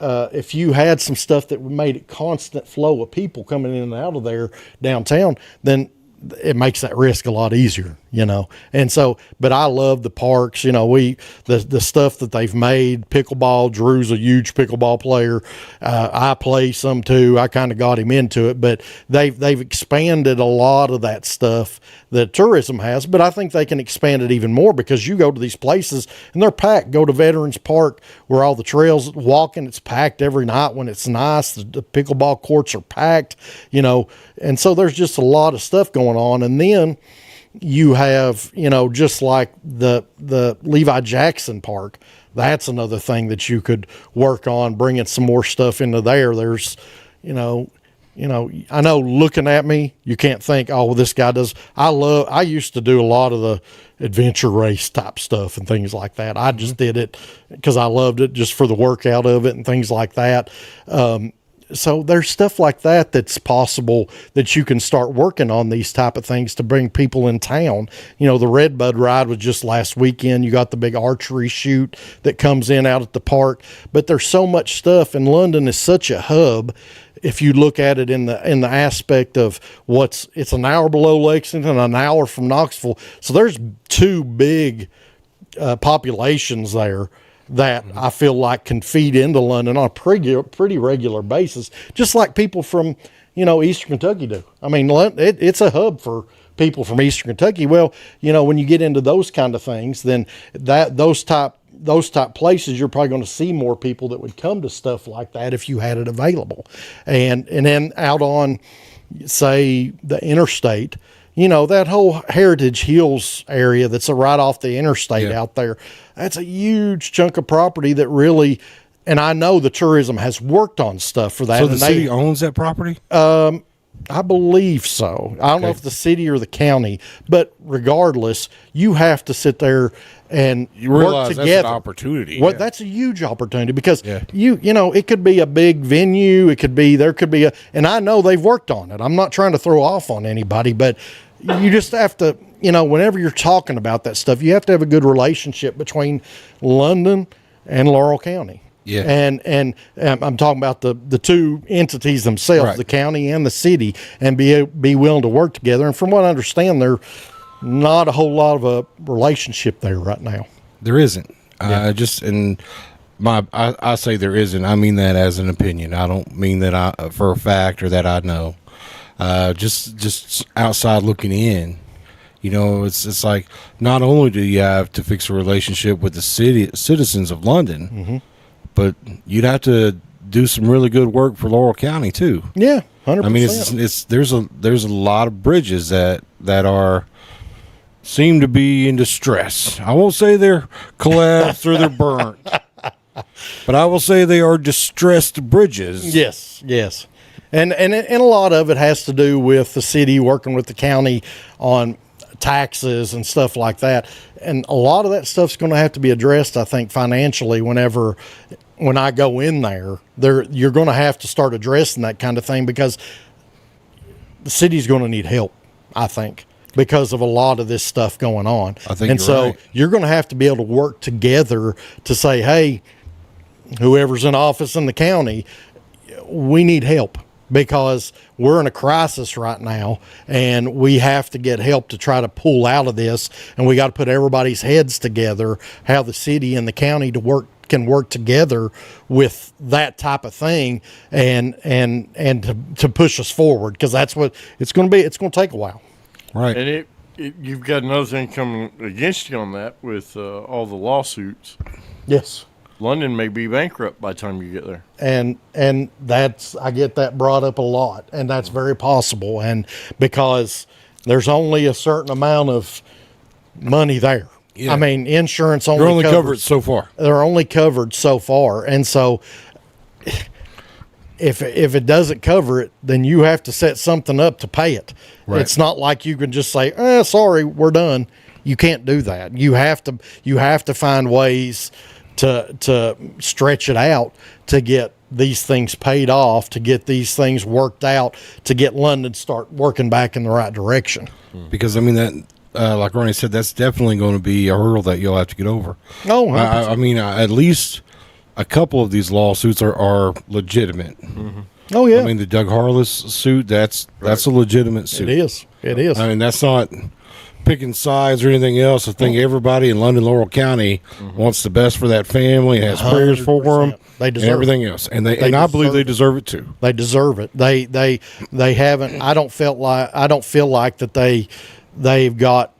had some stuff that made it constant flow of people coming in and out of there downtown, then it makes that risk a lot easier, And so, but I love the parks, the stuff that they've made. Pickleball, Drew's a huge pickleball player. I play some too. I kind of got him into it, but they've expanded a lot of that stuff that tourism has, but I think they can expand it even more, because you go to these places and they're packed. Go to Veterans Park where all the trails walking, it's packed every night when it's nice. The pickleball courts are packed, and so there's just a lot of stuff going on. And then you have, just like the Levi Jackson Park, that's another thing that you could work on, bringing some more stuff into there. There's, I know looking at me, you can't think, oh, well, this guy does. I used to do a lot of the adventure race type stuff and things like that. I just did it because I loved it, just for the workout of it and things like that. So there's stuff like that that's possible, that you can start working on these type of things to bring people in town. The Redbud ride was just last weekend. You got the big archery shoot that comes in out at the park, but there's so much stuff, and London is such a hub. If you look at it in the aspect of it's an hour below Lexington, an hour from Knoxville. So there's two big populations there that I feel like can feed into London on a pretty regular basis, just like people from, Eastern Kentucky do. I mean, it's a hub for people from Eastern Kentucky. Well, when you get into those kind of things, then those type places, you're probably going to see more people that would come to stuff like that if you had it available. And then out on, say, the interstate, that whole Heritage Hills area that's right off the interstate out there, that's a huge chunk of property that really, and I know the tourism has worked on stuff for that. So the city owns that property? I believe so. I don't know if the city or the county, but regardless, you have to sit there and you work realize together. That's an opportunity. That's a huge opportunity, because it could be a big venue. And I know they've worked on it. I'm not trying to throw off on anybody, but you just have to, whenever you're talking about that stuff, you have to have a good relationship between London and Laurel County. Yeah. And I'm talking about the two entities themselves, the county and the city, and be willing to work together. And from what I understand, there's not a whole lot of a relationship there right now. There isn't. I say there isn't. I mean that as an opinion. I don't mean that for a fact or that I know. Just outside looking in, it's like, not only do you have to fix a relationship with the citizens of London, but you'd have to do some really good work for Laurel County too. Yeah, 100%. I mean, there's a lot of bridges that seem to be in distress. I won't say they're collapsed or they're burnt, but I will say they are distressed bridges. Yes. And a lot of it has to do with the city working with the county on taxes and stuff like that. And a lot of that stuff's going to have to be addressed, I think, financially when I go in there. You're going to have to start addressing that kind of thing, because the city's going to need help, I think, because of a lot of this stuff going on. I think you're going to have to be able to work together to say, hey, whoever's in office in the county, we need help, because we're in a crisis right now, and we have to get help to try to pull out of this. And we got to put everybody's heads together, how the city and the county can work together with that type of thing, and to push us forward, because that's what it's going to be. It's going to take a while. Right. And you've got another thing coming against you on that with all the lawsuits. Yes. London may be bankrupt by the time you get there. And I get that brought up a lot, and that's very possible. And because there's only a certain amount of money there. Yeah. I mean, insurance only covered so far. They're only covered so far. And so if it doesn't cover it, then you have to set something up to pay it. Right. It's not like you can just say, sorry, we're done. You can't do that. You have to find ways to stretch it out to get these things paid off, to get these things worked out, to get London start working back in the right direction. Because I mean that, like Ronnie said, that's definitely going to be a hurdle that you'll have to get over. Oh, I mean, at least a couple of these lawsuits are legitimate. Mm-hmm. Oh yeah, I mean the Doug Harless suit, that's a legitimate suit. It is. I mean, that's not picking sides or anything else. I think everybody in London, Laurel County wants the best for that family, has prayers for them, they deserve and everything else. And I believe they deserve it too. They deserve it. They haven't. I don't feel like that they've got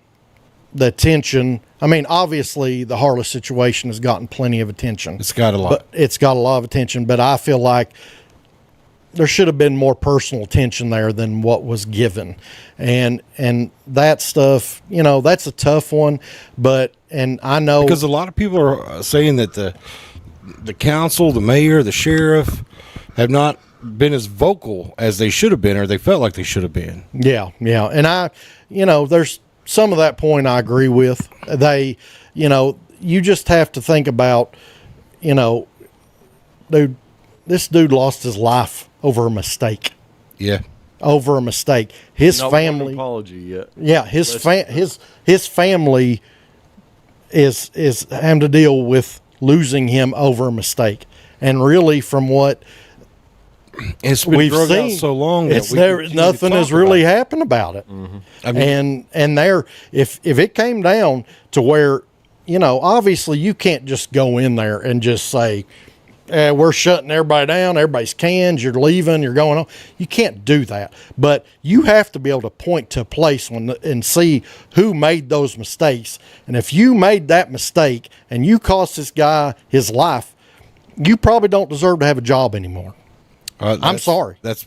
the attention. I mean, obviously the Harless situation has gotten plenty of attention. It's got a lot. It's got a lot of attention, but I feel like there should have been more personal attention there than what was given. And that stuff, that's a tough one, and I know because a lot of people are saying that the council, the mayor, the sheriff have not been as vocal as they should have been, or they felt like they should have been. Yeah. And there's some of that point I agree with. You just have to think about, this dude lost his life over a mistake. Yeah. Over a mistake. His family. No apology yet. Yeah, his family is having to deal with losing him over a mistake. And really, from what we've seen, out so long it's nothing has really happened about it. Mm-hmm. I mean, and there, if it came down to where, obviously you can't just go in there and just say, we're shutting everybody down, everybody's canned, you're leaving, you're going on. You can't do that. But you have to be able to point to a place and see who made those mistakes. And if you made that mistake and you cost this guy his life, you probably don't deserve to have a job anymore. I'm sorry. That's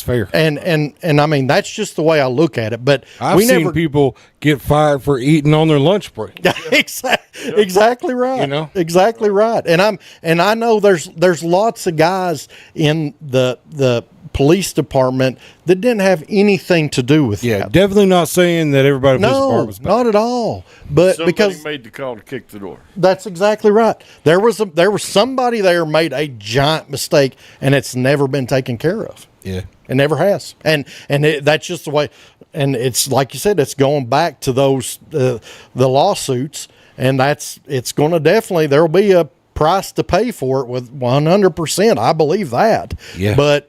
fair. And I mean, that's just the way I look at it. But I've seen people get fired for eating on their lunch break. Exactly right. Exactly right. And I know there's lots of guys in the police department that didn't have anything to do with that. Definitely not saying that everybody in the police department was bad. Not at all. But somebody because made the call to kick the door. That's exactly right. There was somebody there made a giant mistake, and it's never been taken care of. Yeah, it never has. And that's just the way. And it's like you said, it's going back to those the lawsuits, and it's going to definitely, there will be a price to pay for it with 100%. I believe that. Yeah, but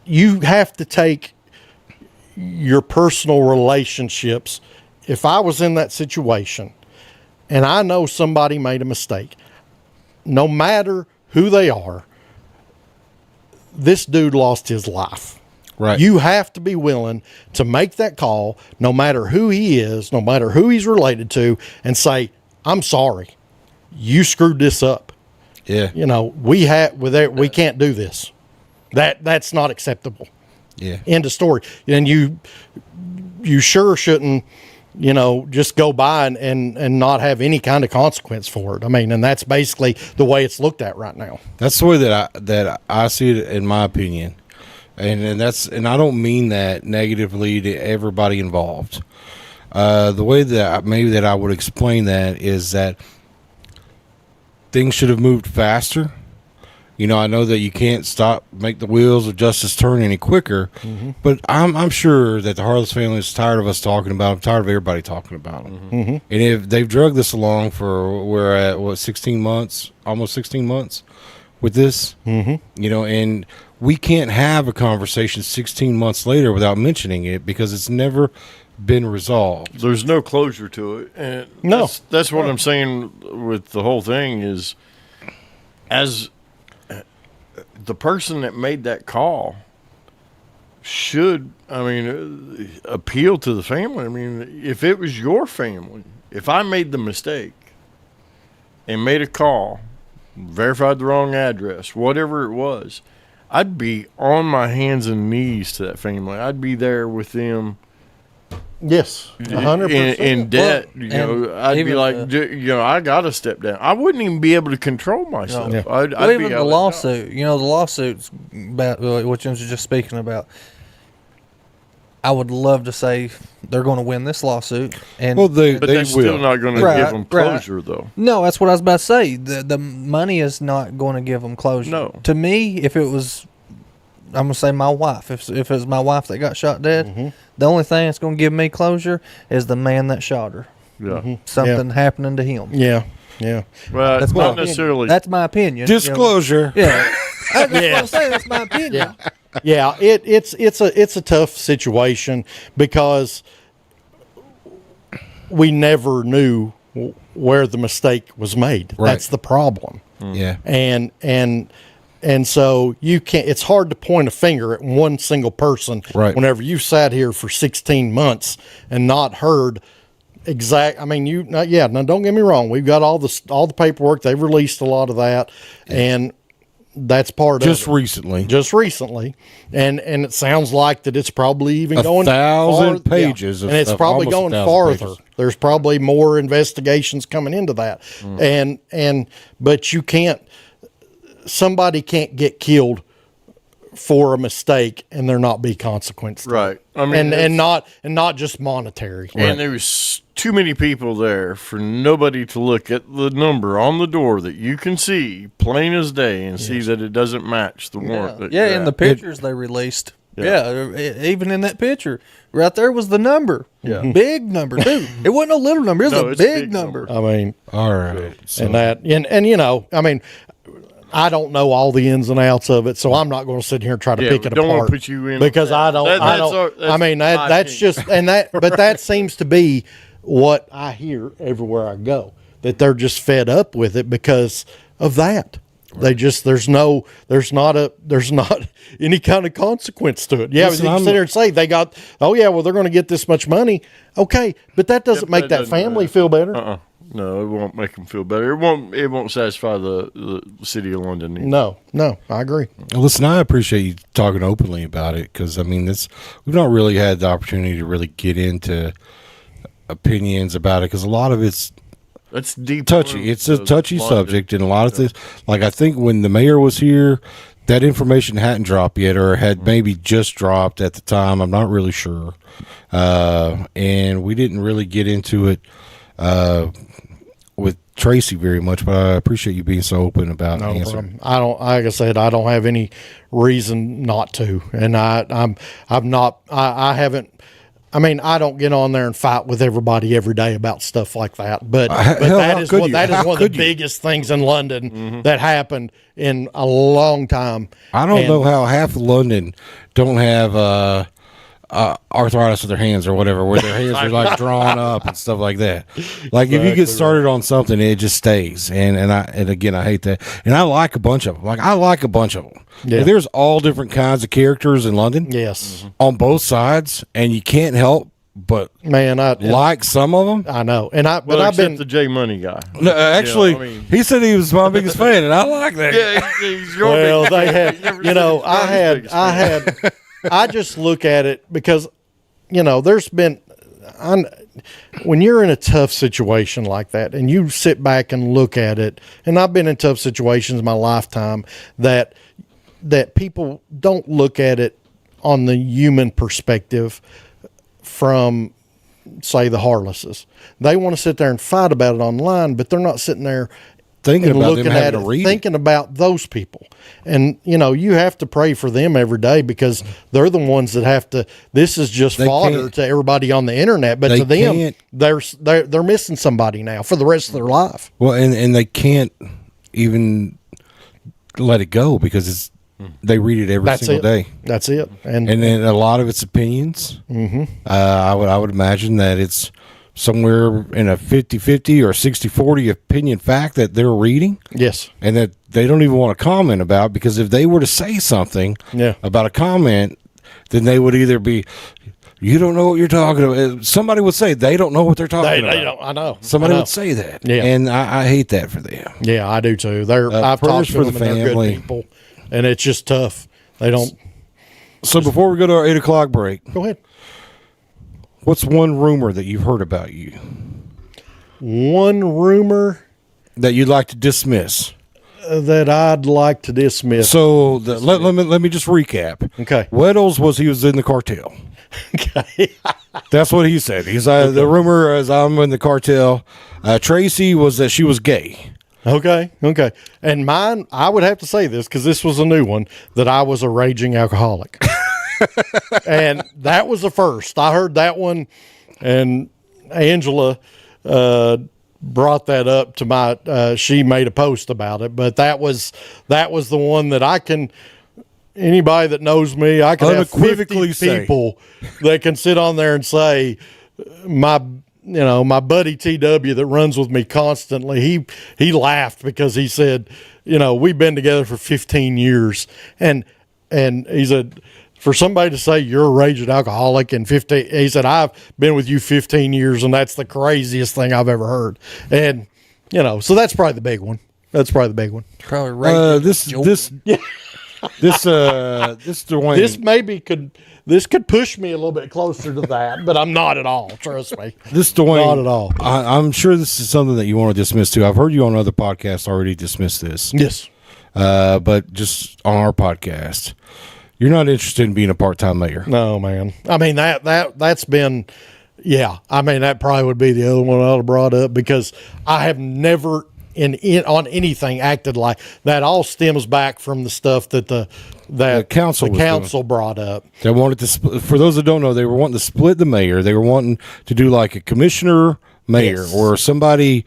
you have to take your personal relationships. If I was in that situation and I know somebody made a mistake, no matter who they are, this dude lost his life. Right. You have to be willing to make that call, no matter who he is, no matter who he's related to, and say, I'm sorry, you screwed this up. Yeah. We can't do this. That's not acceptable. Yeah. End of story. And you sure shouldn't, just go by and not have any kind of consequence for it. I mean, and that's basically the way it's looked at right now. That's the way that I see it, in my opinion. And I don't mean that negatively to everybody involved. The way that I would explain that is that things should have moved faster. I know that you can't make the wheels of justice turn any quicker, but I'm sure that the Harless family is tired of us talking about them, tired of everybody talking about them. Mm-hmm. And if they've drugged this along we're at 16 months, almost 16 months with this, and we can't have a conversation 16 months later without mentioning it because it's never been resolved. There's no closure to it. And no, that's what I'm saying with the whole thing is, as the person that made that call should, appeal to the family. I mean, if it was your family, if I made the mistake and made a call, verified the wrong address, whatever it was, I'd be on my hands and knees to that family. I'd be there with them. Yes, 100%. In debt, I'd be like, I got to step down. I wouldn't even be able to control myself. No. I'd even the lawsuit, the lawsuits about what Jim's just speaking about. I would love to say they're going to win this lawsuit, and but they're still not going to give them closure, though. No, that's what I was about to say. The money is not going to give them closure. No. To me, if it was, I'm going to say my wife. If it was my wife that got shot dead, the only thing that's going to give me closure is the man that shot her. Yeah, something happening to him. Yeah, yeah. Well, that's not necessarily. That's my opinion. Disclosure. You know? Yeah, that's what I'm saying. That's my opinion. Yeah. Yeah, it's a tough situation because we never knew where the mistake was made. Right. That's the problem. Yeah, and so you can't. It's hard to point a finger at one single person. Right. Whenever you sat here for 16 months and not heard exact. I mean, now don't get me wrong. We've got all the paperwork. They've released a lot of that, and that's part just of it. recently, and it sounds like that it's probably even going 1,000 pages, and it's probably going farther. There's probably more investigations coming into that, but you can't. Somebody can't get killed for a mistake and there not be consequence, right? I mean, and not just monetary. And there's too many people there for nobody to look at the number on the door that you can see plain as day and see that it doesn't match the warrant. Yeah, in the pictures they released. Yeah, even in that picture, right there was the number. Yeah, big number too. It wasn't a little number; it was a big number. I mean, all right, and you know, I mean. I don't know all the ins and outs of it, so I'm not going to sit here and try to pick it don't apart. Want to put you in because I don't. I mean, that's just but that seems to be what I hear everywhere I go. That they're just fed up with it because of that. They just there's not any kind of consequence to it. Yeah, Listen, you can sit there and say they got. Oh yeah, well they're going to get this much money. Okay, but that doesn't make that family feel better. No, it won't make them feel better. It won't satisfy the city of London either. No, I agree. Listen, I appreciate you talking openly about it because I mean, we've not really had the opportunity to really get into opinions about it because a lot of it's deep, touchy. It's a touchy subject, and a lot of things. Like I think when the mayor was here, that information hadn't dropped yet, or had maybe just dropped at the time. I'm not really sure, and we didn't really get into it. With Tracy very much, but I appreciate you being so open about answering. I don't. Like I said, I don't have any reason not to, and I haven't. I mean, I don't get on there and fight with everybody every day about stuff like that. But that is one of the biggest things in London that happened in a long time. I don't know how half of London don't have arthritis with their hands or whatever, where their hands are like drawn up and stuff like that. Like if you get started on something, it just stays. And again, I hate that. And I like a bunch of them. Yeah. And there's all different kinds of characters in London. Yes, on both sides, and you can't help but I like some of them. I know, I've been the J Money guy. No, actually, he said he was my biggest fan, and I like that. Yeah, he's your big they fan. had, I just look at it because, there's been, when you're in a tough situation like that and you sit back and look at it, and I've been in tough situations in my lifetime that people don't look at it on the human perspective from, say, the Harlesses. They want to sit there and fight about it online, but they're not sitting there thinking about looking them at having to read thinking about those people. And, you have to pray for them every day because they're the ones that have to, this is just fodder to everybody on the internet, but to them, they're missing somebody now for the rest of their life. Well, and they can't even let it go because they read it every single day. That's it. And then a lot of it's opinions. I would imagine that it's somewhere in a 50-50 or 60-40 opinion fact that they're reading. Yes. And that they don't even want to comment about, because if they were to say something about a comment, then they would either be, you don't know what you're talking about. Somebody would say they don't know what they're talking about. They don't. I know. Somebody would say that. Yeah. And I hate that for them. Yeah, I do too. I've talked to them and they're good people. And it's just tough. They don't. So before we go to our 8 o'clock break. Go ahead. What's one rumor that you've heard about you? One rumor that you'd like to dismiss. That I'd like to dismiss. So let me just recap. Okay. Weddles he was in the cartel. Okay. That's what he said. He's the rumor is I'm in the cartel. Tracy was that she was gay. Okay. And mine, I would have to say this because this was a new one, that I was a raging alcoholic. And that was the first. I heard that one, and Angela brought that up to my, she made a post about it, but that was the one that I can, anybody that knows me, I can have 50 people that can sit on there and say, my buddy TW that runs with me constantly, he laughed because he said, we've been together for 15 years. And he said, for somebody to say you're a raging alcoholic and 15, he said, I've been with you 15 years and that's the craziest thing I've ever heard. And, so that's probably the big one. Probably raging. This Dwayne. This could push me a little bit closer to that, but I'm not at all. Trust me. This Dwayne. Not at all. I'm sure this is something that you want to dismiss too. I've heard you on other podcasts already dismiss this. Yes. But just on our podcast, you're not interested in being a part-time mayor. No, man. I mean, that's been, yeah. I mean, that probably would be the other one I would have brought up because I have never on anything acted like that. All stems back from the stuff that the council brought up. They wanted to for those that don't know, they were wanting to split the mayor. They were wanting to do like a commissioner mayor or somebody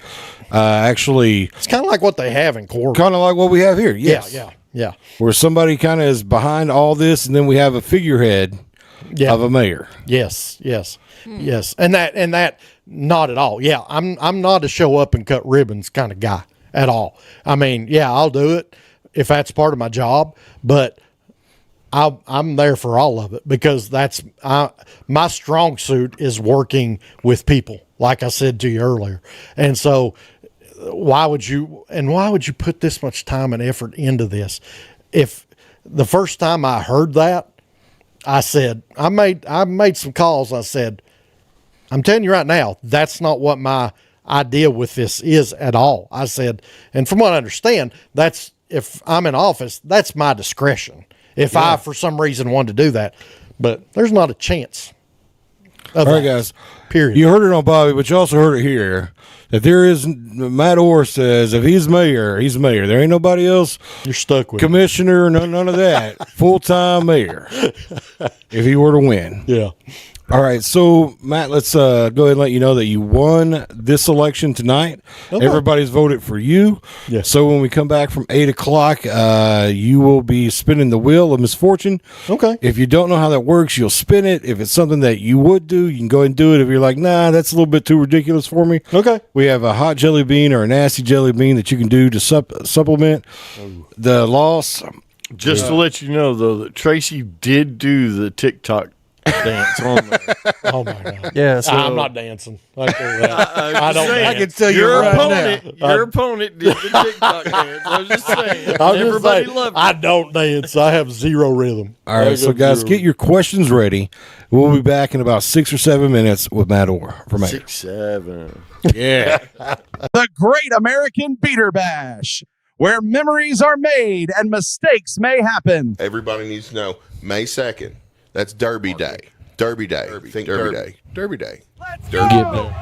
actually. It's kind of like what they have in Corbin. Kind of like what we have here. Yes. Yeah. Where somebody kind of is behind all this, and then we have a figurehead of a mayor. Yes. And that not at all. Yeah, I'm not a show up and cut ribbons kind of guy at all. I mean, yeah, I'll do it if that's part of my job, but I'm there for all of it because that's my strong suit is working with people, like I said to you earlier. And so why would you put this much time and effort into this? If the first time I heard that, I said, I made some calls. I said, I'm telling you right now, that's not what my idea with this is at all. I said, and from what I understand, that's, if I'm in office, that's my discretion. If I, for some reason, wanted to do that, but there's not a chance. All right, guys. Period. You heard it on Bobby, but you also heard it here. That there is, Matt Orr says, if he's mayor, he's mayor. There ain't nobody else. You're stuck with commissioner, none of that. Full-time mayor. If he were to win. Yeah. All right, so Matt, let's go ahead and let you know that you won this election tonight. Okay. Everybody's voted for you. Yes. So when we come back from 8:00, you will be spinning the wheel of misfortune. Okay. If you don't know how that works, you'll spin it. If it's something that you would do, you can go ahead and do it. If you're like, nah, that's a little bit too ridiculous for me. Okay. We have a hot jelly bean or a nasty jelly bean that you can do to supplement the loss. Just to let you know, though, that Tracy did do the TikTok dance on there. Oh my God! Yeah, so I'm not dancing. I don't. Saying, I can tell you your right opponent. now. Your opponent did the TikTok dance. I was just saying. Everybody loved it. I don't dance. I have zero rhythm. All right, so guys, get your questions ready. We'll be back in about 6 or 7 minutes with Matt Orr for Mayor. 6, 7. Yeah. The Great American Beater Bash, where memories are made and mistakes may happen. Everybody needs to know May 2nd. That's Derby Day. Derby Day. Think Derby Day. Derby Day. Let's Derby. go!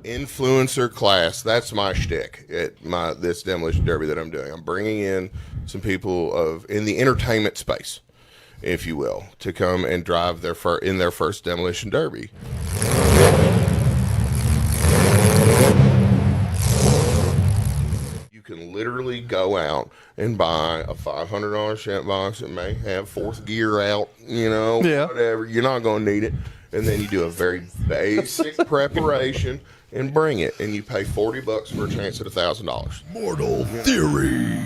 Influencer class. That's my shtick at this demolition derby that I'm doing. I'm bringing in some people in the entertainment space, if you will, to come and drive their first demolition derby. You can literally go out and buy a $500 shunt box that may have fourth gear out, whatever. You're not going to need it. And then you do a very basic preparation and bring it, and you pay $40 for a chance at $1,000. Mortal Theory.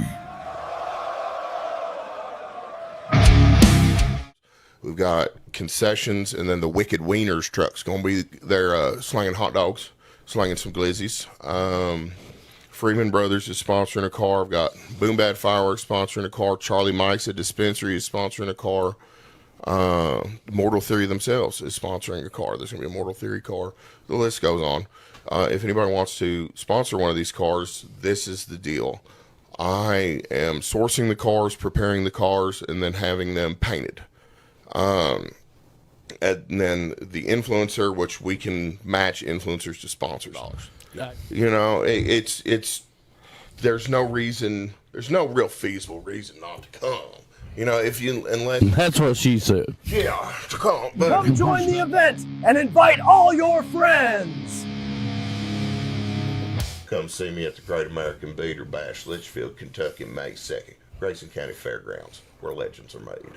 We've got concessions, and then the Wicked Wieners truck's going to be there slinging hot dogs, slinging some glizzies. Freeman Brothers is sponsoring a car. I've got Boom Bad Fireworks sponsoring a car. Charlie Mike's at Dispensary is sponsoring a car. Mortal Theory themselves is sponsoring a car. There's going to be a Mortal Theory car. The list goes on. If anybody wants to sponsor one of these cars, this is the deal. I am sourcing the cars, preparing the cars, and then having them painted. And then the influencer, which we can match influencers to sponsors. You know, it's there's no real feasible reason not to come. You know, unless that's what she said. Yeah, to come. But Come join the event and invite all your friends. come see me at the Great American Beater Bash, Litchfield, Kentucky, May 2nd. Grayson County Fairgrounds, where legends are made.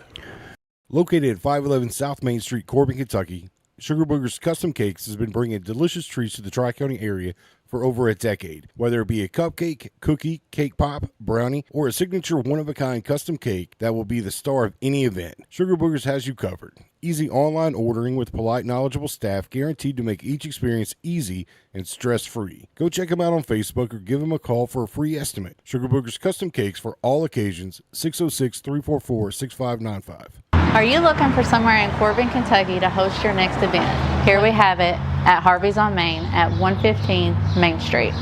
Located at 511 South Main Street, Corbin, Kentucky, Sugar Booger's Custom Cakes has been bringing delicious treats to the Tri-County area for over a decade. Whether it be a cupcake, cookie, cake pop, brownie, or a signature one-of-a-kind custom cake that will be the star of any event, Sugar Boogers has you covered. Easy online ordering with polite, knowledgeable staff guaranteed to make each experience easy and stress-free. Go check them out on Facebook or give them a call for a free estimate. Sugar Boogers Custom Cakes for all occasions, 606-344-6595. Are you looking for somewhere in Corbin, Kentucky to host your next event? Here we have it at Harvey's on Main at 115 Main Street.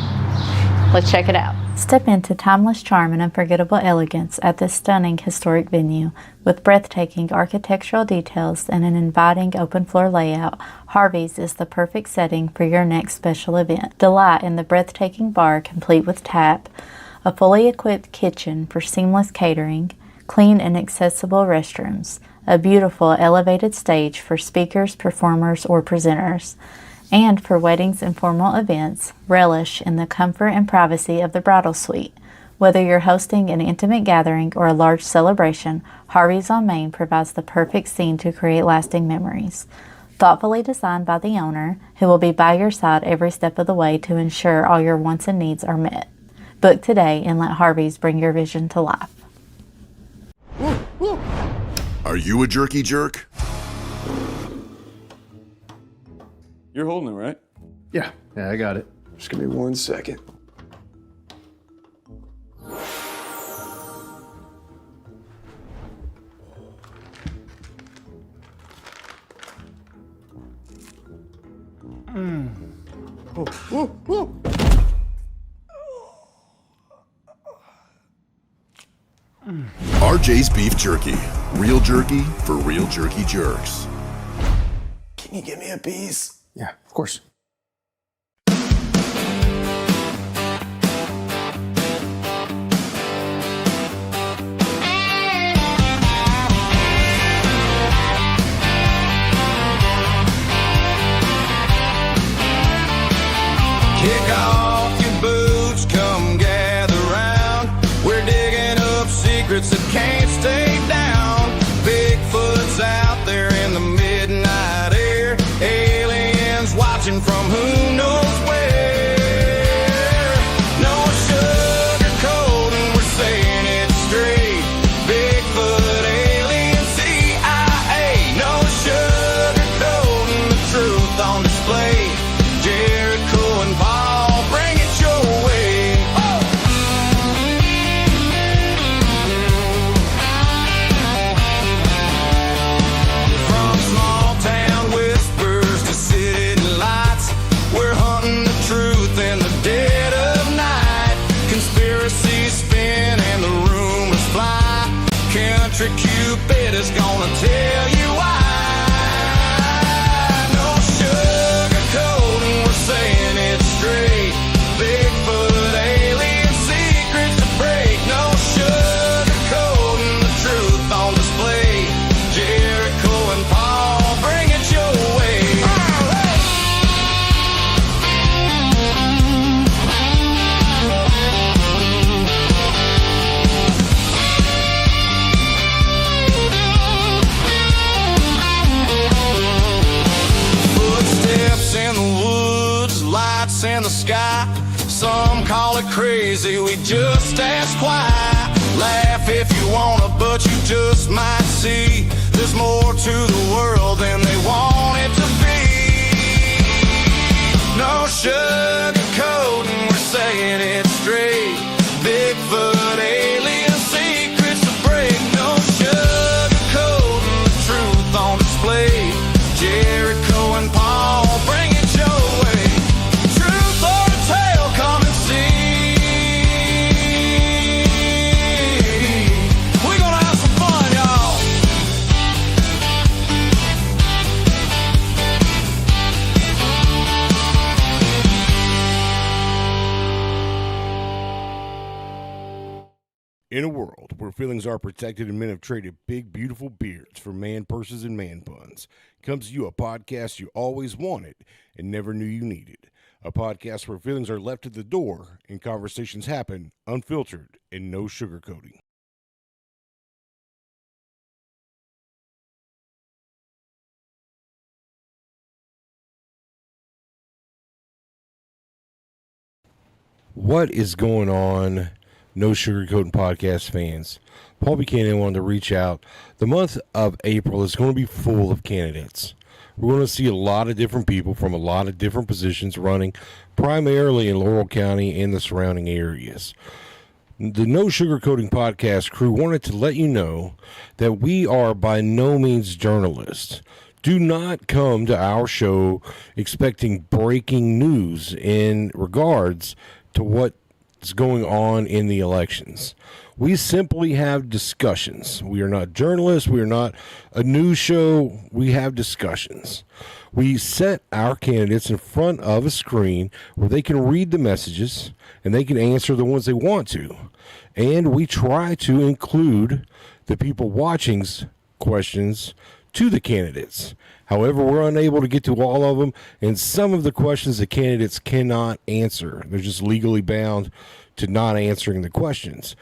Let's check it out. Step into timeless charm and unforgettable elegance at this stunning historic venue. With breathtaking architectural details and an inviting open floor layout, Harvey's is the perfect setting for your next special event. Delight in the breathtaking bar complete with tap, a fully equipped kitchen for seamless catering, clean and accessible restrooms, a beautiful elevated stage for speakers, performers, or presenters. And for weddings and formal events, relish in the comfort and privacy of the bridal suite. Whether you're hosting an intimate gathering or a large celebration, Harvey's on Main provides the perfect scene to create lasting memories. Thoughtfully designed by the owner, who will be by your side every step of the way to ensure all your wants and needs are met. Book today and let Harvey's bring your vision to life. Are you a jerky jerk? You're holding it, right? Yeah, I got it. Just give me 1 second. RJ's Beef Jerky. Real jerky for real jerky jerks. Can you give me a piece? Yeah, of course. Kick off your boots, come gather round. We're digging up secrets that can't stay down. Bigfoot's out there in the midnight air. Aliens watching from who knows where. No sugarcoating, we're saying it straight. Bigfoot, alien, CIA. No sugarcoating, the truth on display. Jericho and Paul, bring it your way. From small town whispers to city lights, we're hunting the truth in the dead of night. Conspiracies spin and the rumors fly. Country Cupid is gonna tell you why. No sugarcoating, we're saying it straight. Bigfoot, alien, secrets to break. No sugarcoating, the truth on display. Jericho and Paul, bring it your way. Footsteps in the woods, lights in the sky. Some call it crazy, we just ask why. Laugh if you wanna, but you just might see there's more to the world than they want it to be. No sugarcoating, we're saying it straight. Bigfoot, alien, secrets to break. No sugarcoating, the truth on display. Jericho and Paul, bring it your way. Truth or a tale, come and see. In a world where feelings are protected and men have traded big, beautiful beards for man purses and man buns, comes to you a podcast you always wanted and never knew you needed. A podcast where feelings are left at the door and conversations happen unfiltered and no sugarcoating. What is going on, No Sugarcoating Podcast fans? Paul Buchanan wanted to reach out. The month of April is going to be full of candidates. We're going to see a lot of different people from a lot of different positions running, primarily in Laurel County and the surrounding areas. The No Sugarcoating Podcast crew wanted to let you know that we are by no means journalists. Do not come to our show expecting breaking news in regards to what's going on in the elections. We simply have discussions. We are not journalists. We are not a news show. We have discussions. We set our candidates in front of a screen where they can read the messages and they can answer the ones they want to. And we try to include the people watching's questions to the candidates. However, we're unable to get to all of them, and some of the questions the candidates cannot answer. They're just legally bound to not answering the questions.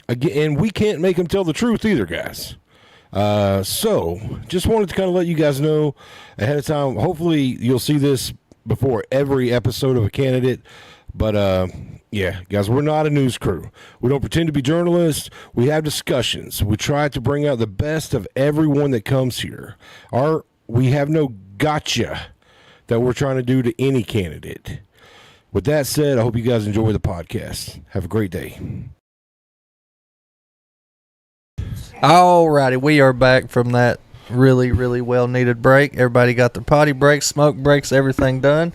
Again, and we can't make them tell the truth either, guys. So, just wanted to kind of let you guys know ahead of time. Hopefully, you'll see this before every episode of a candidate. But, yeah, guys, we're not a news crew. We don't pretend to be journalists. We have discussions. We try to bring out the best of everyone that comes here. We have no gotcha that we're trying to do to any candidate. With that said, I hope you guys enjoy the podcast. Have a great day. All righty, we are back from that really, really well-needed break. Everybody got their potty breaks, smoke breaks, everything done.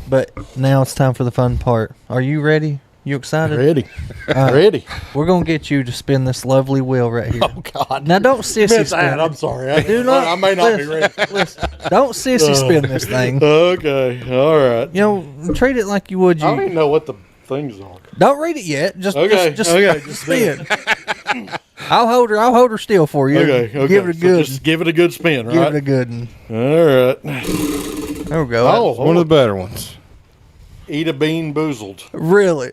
But now it's time for the fun part. Are you ready? You excited? Ready. Ready. We're going to get you to spin this lovely wheel right here. Oh, God. Now, don't sissy spin. I'm sorry. I may not be ready. Listen, don't sissy spin this thing. Okay. All right. You know, treat it like you would you. I don't even know what the things are. Don't read it yet. Just spin. I'll hold her still for you. Okay. Give it a good. Just give it a good spin, right? Give it a good one. All right. There we go. Oh, one of the better ones. Eat a bean boozled. Really?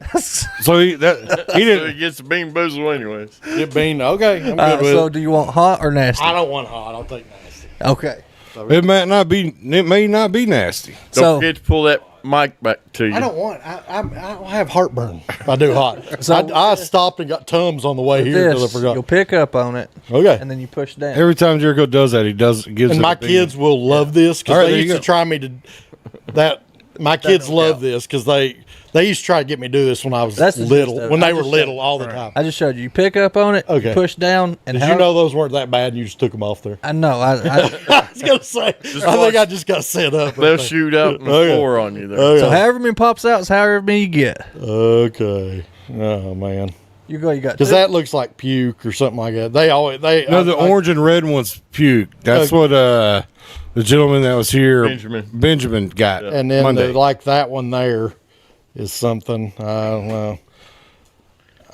So he So didn't. he gets the bean boozle anyways. Get bean. Okay. I'm good with so it. do you want hot or nasty? I don't want hot. I'll take nasty. Okay. It may not be nasty. Don't So- forget to pull that mic back to you. I don't want. I don't have heartburn if I do hot. So- I stopped and got Tums on the way here because I You'll forgot. pick up on it, Okay. and then you push down. Every time Jericho does that, he gives And it my a thing. kids will love this All because right, they there you used to go. try me to that. My kids love this because they used to try to get me to do this when I was That's the little. gist of it. When I they were just little, all the time. I just showed you. You pick up on it, Okay. push down, and Did you know those weren't that bad and you just took them off there? I know. I I was going to say, I think I just got set up. They'll shoot out on the Okay. floor on you there. Okay. so however many pops out is however many you get. Okay. Oh, man. You got Because two. that looks like puke or something like that. No, the orange and red ones puke. That's what the gentleman that was here, Benjamin got. And then Monday. like that one there is something. I don't know.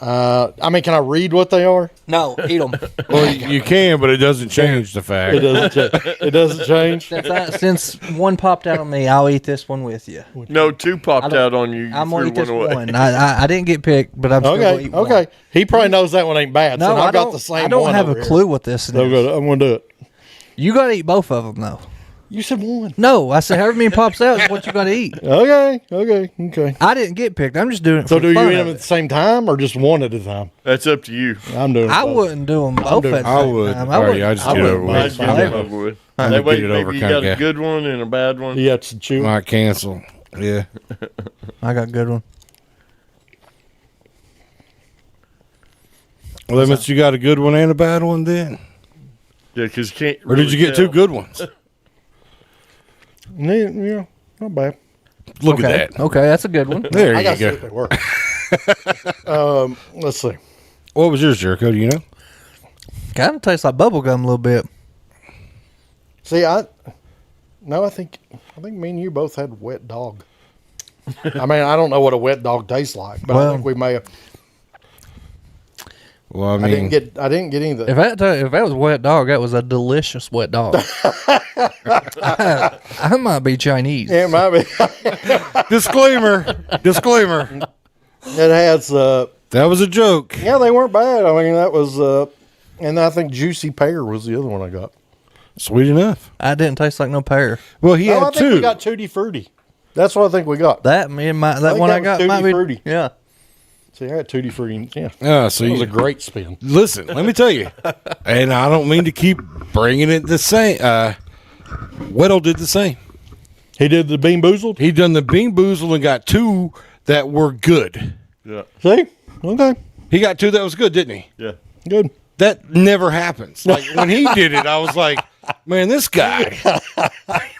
I mean, can I read what they are? No, eat them. Well, you can, but it doesn't change the fact. It doesn't change. Since one popped out on me, I'll eat this one with you. No, two popped out on you. I'm threw gonna eat this away. one. I didn't get picked, but I'm still gonna Okay. eat one. Okay. He probably knows that one ain't bad. No, so I I've got don't. the same. I don't one have a over here. clue what this is. So I'm gonna do it. You got to eat both of them though. You said one. No, I said however many pops out is what you got to eat. Okay. I didn't get picked. I'm just doing it. So for do you fun eat of them it. at the same time or just one at a time? That's up to you. I'm doing. I both. wouldn't do them both at the I same would. time. All right, I just get it over with. I'd get them over with. I'm That gonna way, get it over, maybe you kinda got a guy. good one and a bad one. You have to chew. Might cancel. Yeah. I got a good one. Well, that means you got a good one and a bad one then. Yeah, because you can't. Or did you get two good ones? Yeah, not bad. Look Okay. at that. Okay, that's a good one. There I you got to see if go. they work. Let's see. What was yours, Jericho? Do you know? Kind of tastes like bubble gum a little bit. See, I think me and you both had wet dog. I mean, I don't know what a wet dog tastes like, but I Well- think we may have. Well, I I mean, didn't get any of the. If that was a wet dog, that was a delicious wet dog. I might be Chinese. It might be. disclaimer. It has. That was a joke. Yeah, they weren't bad. I mean, that was. And I think Juicy Pear was the other one I got. Sweet enough. I didn't taste like no pear. Well, he I had think we two. got Tutti Frutti. That's what I think we got. That me and my that think one that I was got Tutti might be. Frutti. Yeah. See, I had Tutti Frutti. Yeah. So That was you, a great spin. listen, let me tell you, and I don't mean to keep bringing it the same. Weddle did the same. He did the Bean Boozled? He done the Bean Boozled and got two that were good. Yeah. See? Okay. He got two that was good, didn't he? Yeah. Good. That never happens. Like when he did it, I was like, man, this guy. I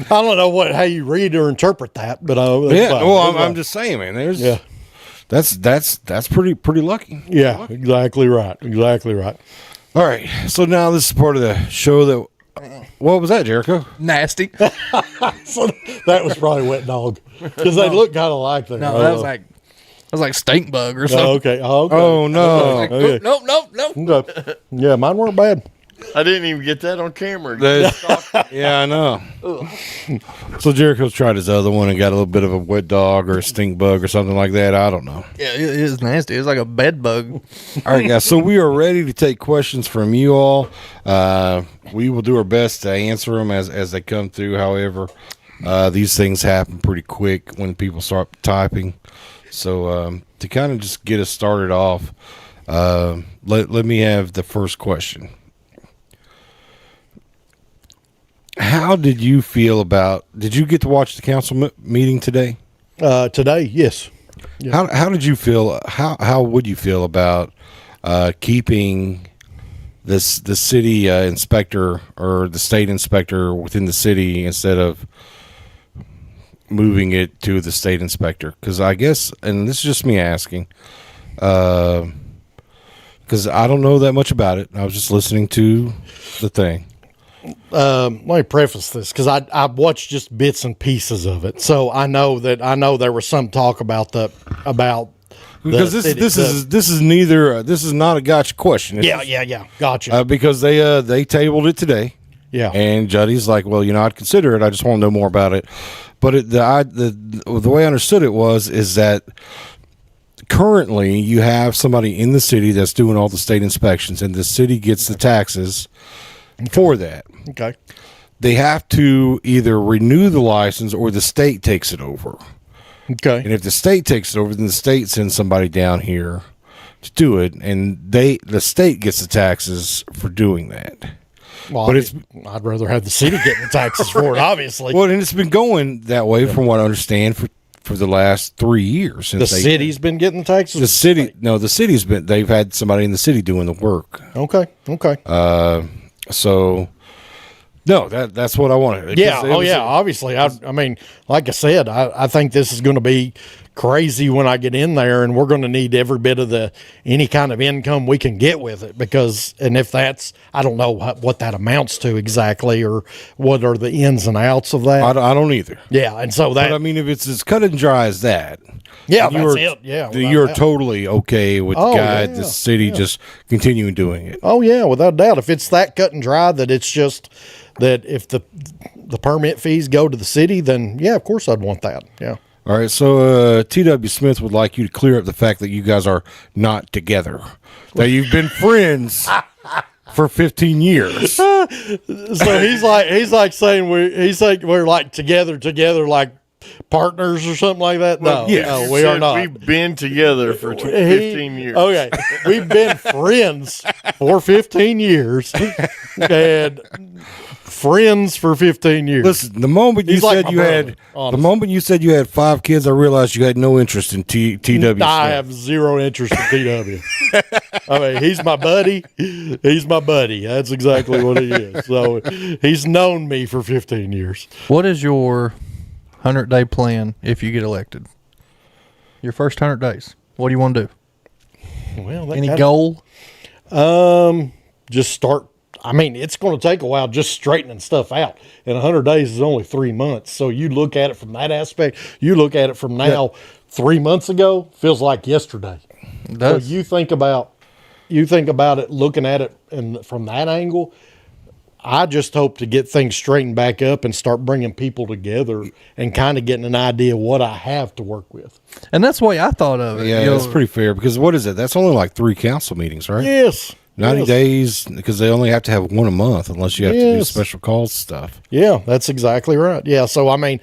don't know how you read or interpret that, but Yeah. fine. Well, That's I'm fine. just saying, man. There's Yeah. That's pretty lucky. Yeah, exactly right. Exactly right. All right. So now this is part of the show that. What was that, Jericho? Nasty. So that was probably Wet Dog because they look kind of like that. No, that was like stink bug or something. Oh, okay. Oh, okay. Oh no. Okay. Nope. Okay. Yeah, mine weren't bad. I didn't even get that on camera. Yeah, I know. So Jericho's tried his other one and got a little bit of a wet dog or a stink bug or something like that. I don't know. Yeah, it is nasty. It's like a bed bug. All right, guys. So we are ready to take questions from you all. We will do our best to answer them as they come through. However, these things happen pretty quick when people start typing. So to kind of just get us started off, let me have the first question. How did you feel did you get to watch the council meeting today? Today, yes. Yeah. How did you feel? How would you feel about keeping the city inspector or the state inspector within the city instead of moving it to the state inspector? Because I guess, and this is just me asking, because I don't know that much about it. I was just listening to the thing. Let me preface this because I watched just bits and pieces of it, so I know there was some talk about because this is not a gotcha question. Yeah, gotcha. Because they tabled it today. Yeah, and Juddy's like, well, I'd consider it. I just want to know more about it. But the way I understood it is that currently you have somebody in the city that's doing all the state inspections, and the city gets the taxes for that. Okay. They have to either renew the license or the state takes it over. Okay. And if the state takes it over, then the state sends somebody down here to do it, and the state gets the taxes for doing that. Well, but I'd rather have the city getting the taxes for it, obviously. Well, and it's been going that way from what I understand for the last 3 years. The city's been getting the taxes? The city's been, they've had somebody in the city doing the work. Okay. So, no, that's what I wanted. Yeah. Obviously. I mean, like I said, I think this is going to be crazy when I get in there, and we're going to need every bit of any kind of income we can get with it and if that's, I don't know what that amounts to exactly or what are the ins and outs of that. I don't either. Yeah. And so that, but I mean, if it's as cut and dry as that. Yeah, that's it. Yeah. You're totally okay with the city just continuing doing it. Oh, yeah, without a doubt. If it's that cut and dry that it's just that if the permit fees go to the city, then, yeah, of course I'd want that. Yeah. All right, so T.W. Smith would like you to clear up the fact that you guys are not together, that you've been friends for 15 years. So he's like saying we're like together like partners or something like that. No, no, we are not. We've been together for 15 years. Okay, we've been friends for 15 years, and friends for 15 years. Listen, the moment you said you had 5 kids, I realized you had no interest in TW. I have zero interest in TW. I mean, he's my buddy. That's exactly what he is. So he's known me for 15 years. What is your 100-day plan if you get elected? Your first 100 days. What do you want to do? Well, any goal? Just start. I mean, it's going to take a while just straightening stuff out. And 100 days is only 3 months. So you look at it from that aspect. You look at it from now, 3 months ago, feels like yesterday. It does. So you think about it, looking at it and from that angle. I just hope to get things straightened back up and start bringing people together and kind of getting an idea of what I have to work with. And that's the way I thought of it. Yeah, that's pretty fair because what is it? That's only like 3 council meetings, right? Yes. 90 days because they only have to have one a month unless you have to do special calls stuff. Yeah, that's exactly right. Yeah, so I mean,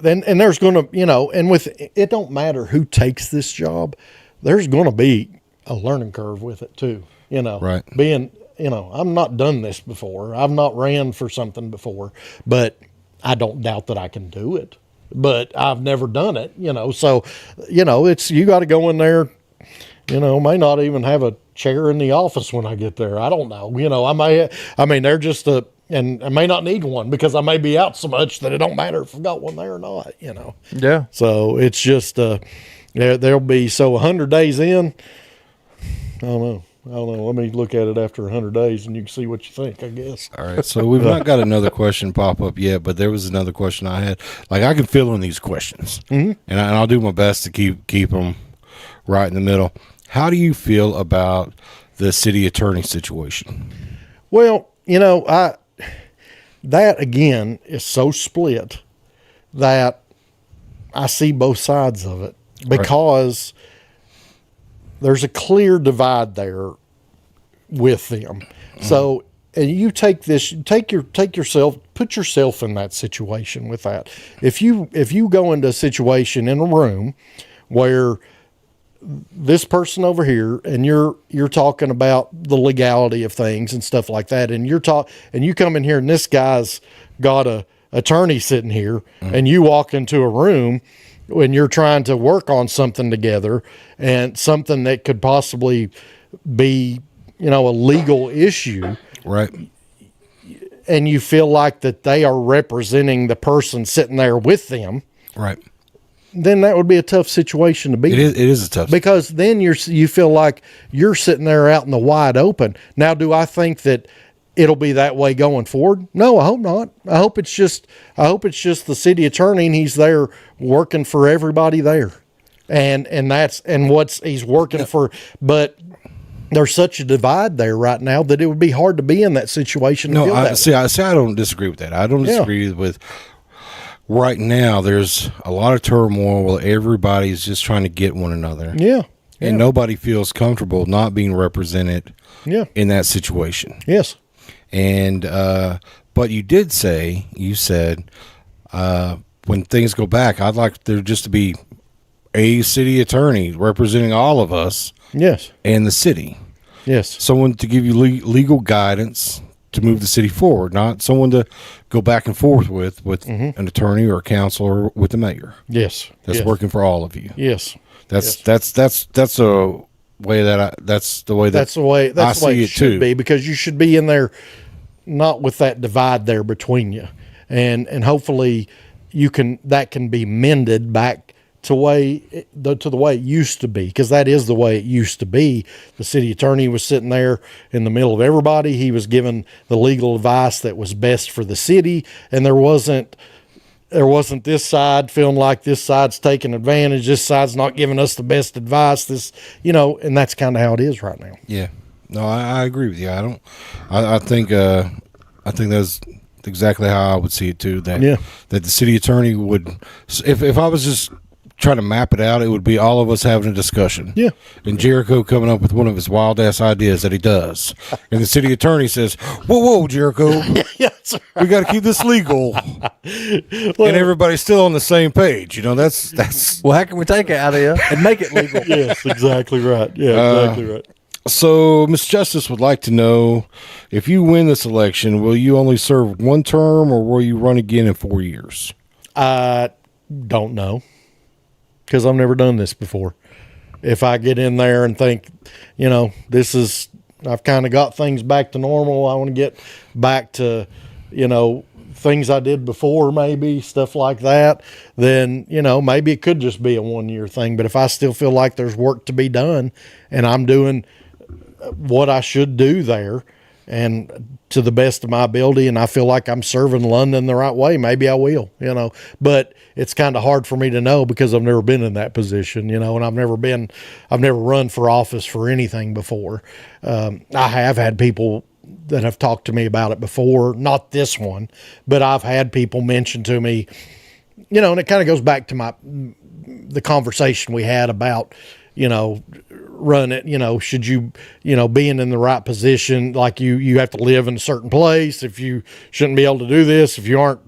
and there's going to, and with it don't matter who takes this job, there's going to be a learning curve with it too. Right. Being, I'm not done this before. I've not ran for something before, but I don't doubt that I can do it. But I've never done it, So, it's you got to go in there. May not even have a chair in the office when I get there. I don't know. They're just and I may not need one because I may be out so much that it don't matter if I've got one there or not. Yeah. So it's just there'll be 100 days in. I don't know. Let me look at it after 100 days and you can see what you think, I guess. All right. So we've not got another question pop up yet, but there was another question I had. Like I can fill in these questions, and I'll do my best to keep them right in the middle. How do you feel about the city attorney situation? Well, that again is so split that I see both sides of it because there's a clear divide there with them. So, and you take yourself, put yourself in that situation with that. If you go into a situation in a room where this person over here and you're talking about the legality of things and stuff like that, and you come in here and this guy's got a attorney sitting here, and you walk into a room when you're trying to work on something together and something that could possibly be, a legal issue. Right. And you feel like that they are representing the person sitting there with them. Right. Then that would be a tough situation to be in. It is a tough because then you feel like you're sitting there out in the wide open. Now, do I think that it'll be that way going forward? No, I hope not. I hope it's just the city attorney and he's there working for everybody there. And he's working for, but there's such a divide there right now that it would be hard to be in that situation. No, I don't disagree with that. I don't disagree with right now. There's a lot of turmoil where everybody's just trying to get one another. Yeah. And nobody feels comfortable not being represented in that situation. Yes. And, but you said, when things go back, I'd like there just to be a city attorney representing all of us. Yes. And the city. Yes. Someone to give you legal guidance to move the city forward, not someone to go back and forth with an attorney or a counselor or with the mayor. Yes. That's working for all of you. Yes. That's a way that's the way I see it should too. Be because you should be in there not with that divide there between you. And hopefully that can be mended back to the way it used to be, because that is the way it used to be. The city attorney was sitting there in the middle of everybody. He was giving the legal advice that was best for the city, and there wasn't this side feeling like this side's taking advantage, this side's not giving us the best advice, and that's kind of how it is right now. Yeah. No, I agree with you. I think that's exactly how I would see it too. That the city attorney would, if I was just trying to map it out, it would be all of us having a discussion. Yeah. And Jericho coming up with one of his wild ass ideas that he does. And the city attorney says, whoa, Jericho. Yes, we got to keep this legal. And everybody's still on the same page. That's. Well, how can we take it out of you and make it legal? Yes, exactly right. Yeah, exactly right. So, Ms. Justice would like to know, if you win this election, will you only serve one term or will you run again in 4 years? I don't know, because I've never done this before. If I get in there and think, I've kind of got things back to normal, I want to get back to, things I did before, maybe stuff like that, then, maybe it could just be a 1 year thing. But if I still feel like there's work to be done and I'm doing what I should do there, and to the best of my ability, and I feel like I'm serving London the right way, maybe I will, but it's kind of hard for me to know because I've never been in that position, and I've never run for office for anything before. I have had people that have talked to me about it before, not this one, but I've had people mention to me, and it kind of goes back to the conversation we had about, run it, should you, being in the right position, like you have to live in a certain place, if you shouldn't be able to do this, if you aren't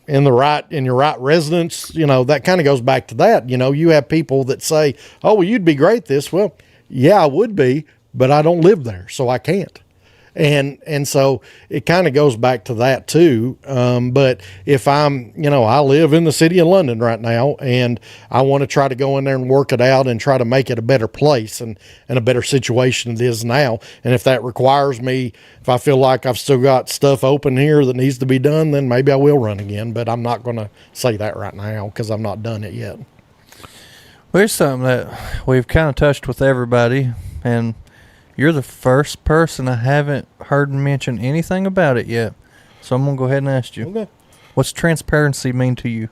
in your right residence, that kind of goes back to that. You have people that say, oh, well, you'd be great this. Well, yeah, I would be, but I don't live there, so I can't. And so it kind of goes back to that too. But if I'm, I live in the city of London right now, and I want to try to go in there and work it out and try to make it a better place and a better situation than it is now. And if that requires me, if I feel like I've still got stuff open here that needs to be done, then maybe I will run again. But I'm not going to say that right now because I've not done it yet. Well, here's something that we've kind of touched with everybody, and you're the first person I haven't heard mention anything about it yet. So I'm going to go ahead and ask you. Okay. What's transparency mean to you?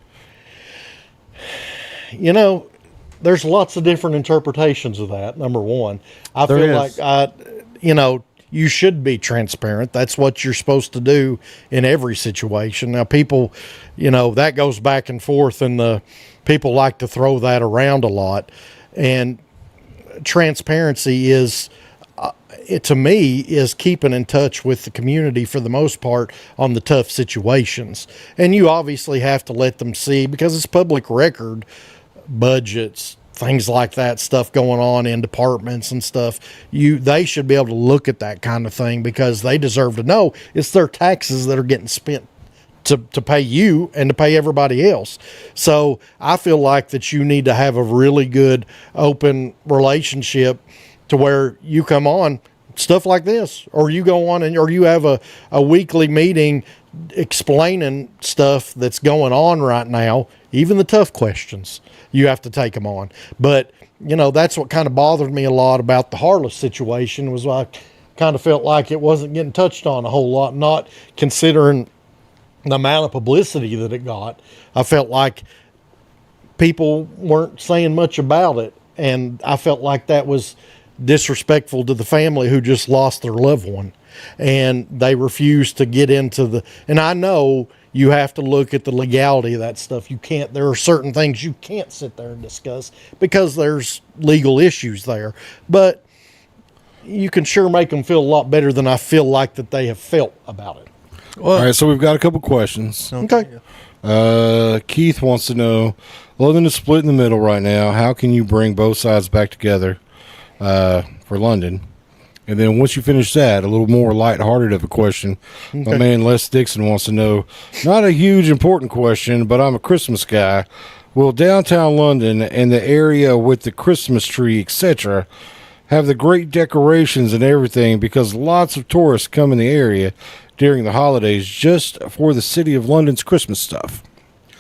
There's lots of different interpretations of that, number one. I There feel is. like, you should be transparent. That's what you're supposed to do in every situation. Now, people, that goes back and forth, and the people like to throw that around a lot. And transparency is... it to me is keeping in touch with the community for the most part on the tough situations. And you obviously have to let them see, because it's public record, budgets, things like that, stuff going on in departments and stuff. They should be able to look at that kind of thing, because they deserve to know it's their taxes that are getting spent to pay you and to pay everybody else. So I feel like that you need to have a really good open relationship to where you come on stuff like this, or you go on or you have a weekly meeting explaining stuff that's going on right now, even the tough questions, you have to take them on. But, that's what kind of bothered me a lot about the Harless situation, was I kind of felt like it wasn't getting touched on a whole lot, not considering the amount of publicity that it got. I felt like people weren't saying much about it, and I felt like that was disrespectful to the family who just lost their loved one, and they refused to get into and I know you have to look at the legality of that stuff. There are certain things you can't sit there and discuss because there's legal issues there, but you can sure make them feel a lot better than I feel like that they have felt about it. All right, so we've got a couple questions. Okay. Keith wants to know, London is split in the middle right now. How can you bring both sides back together for London? And then once you finish that, a little more lighthearted of a question. Okay. My man Les Dixon wants to know, not a huge important question, but I'm a Christmas guy. Will downtown London and the area with the Christmas tree, etc., have the great decorations and everything, because lots of tourists come in the area during the holidays just for the City of London's Christmas stuff?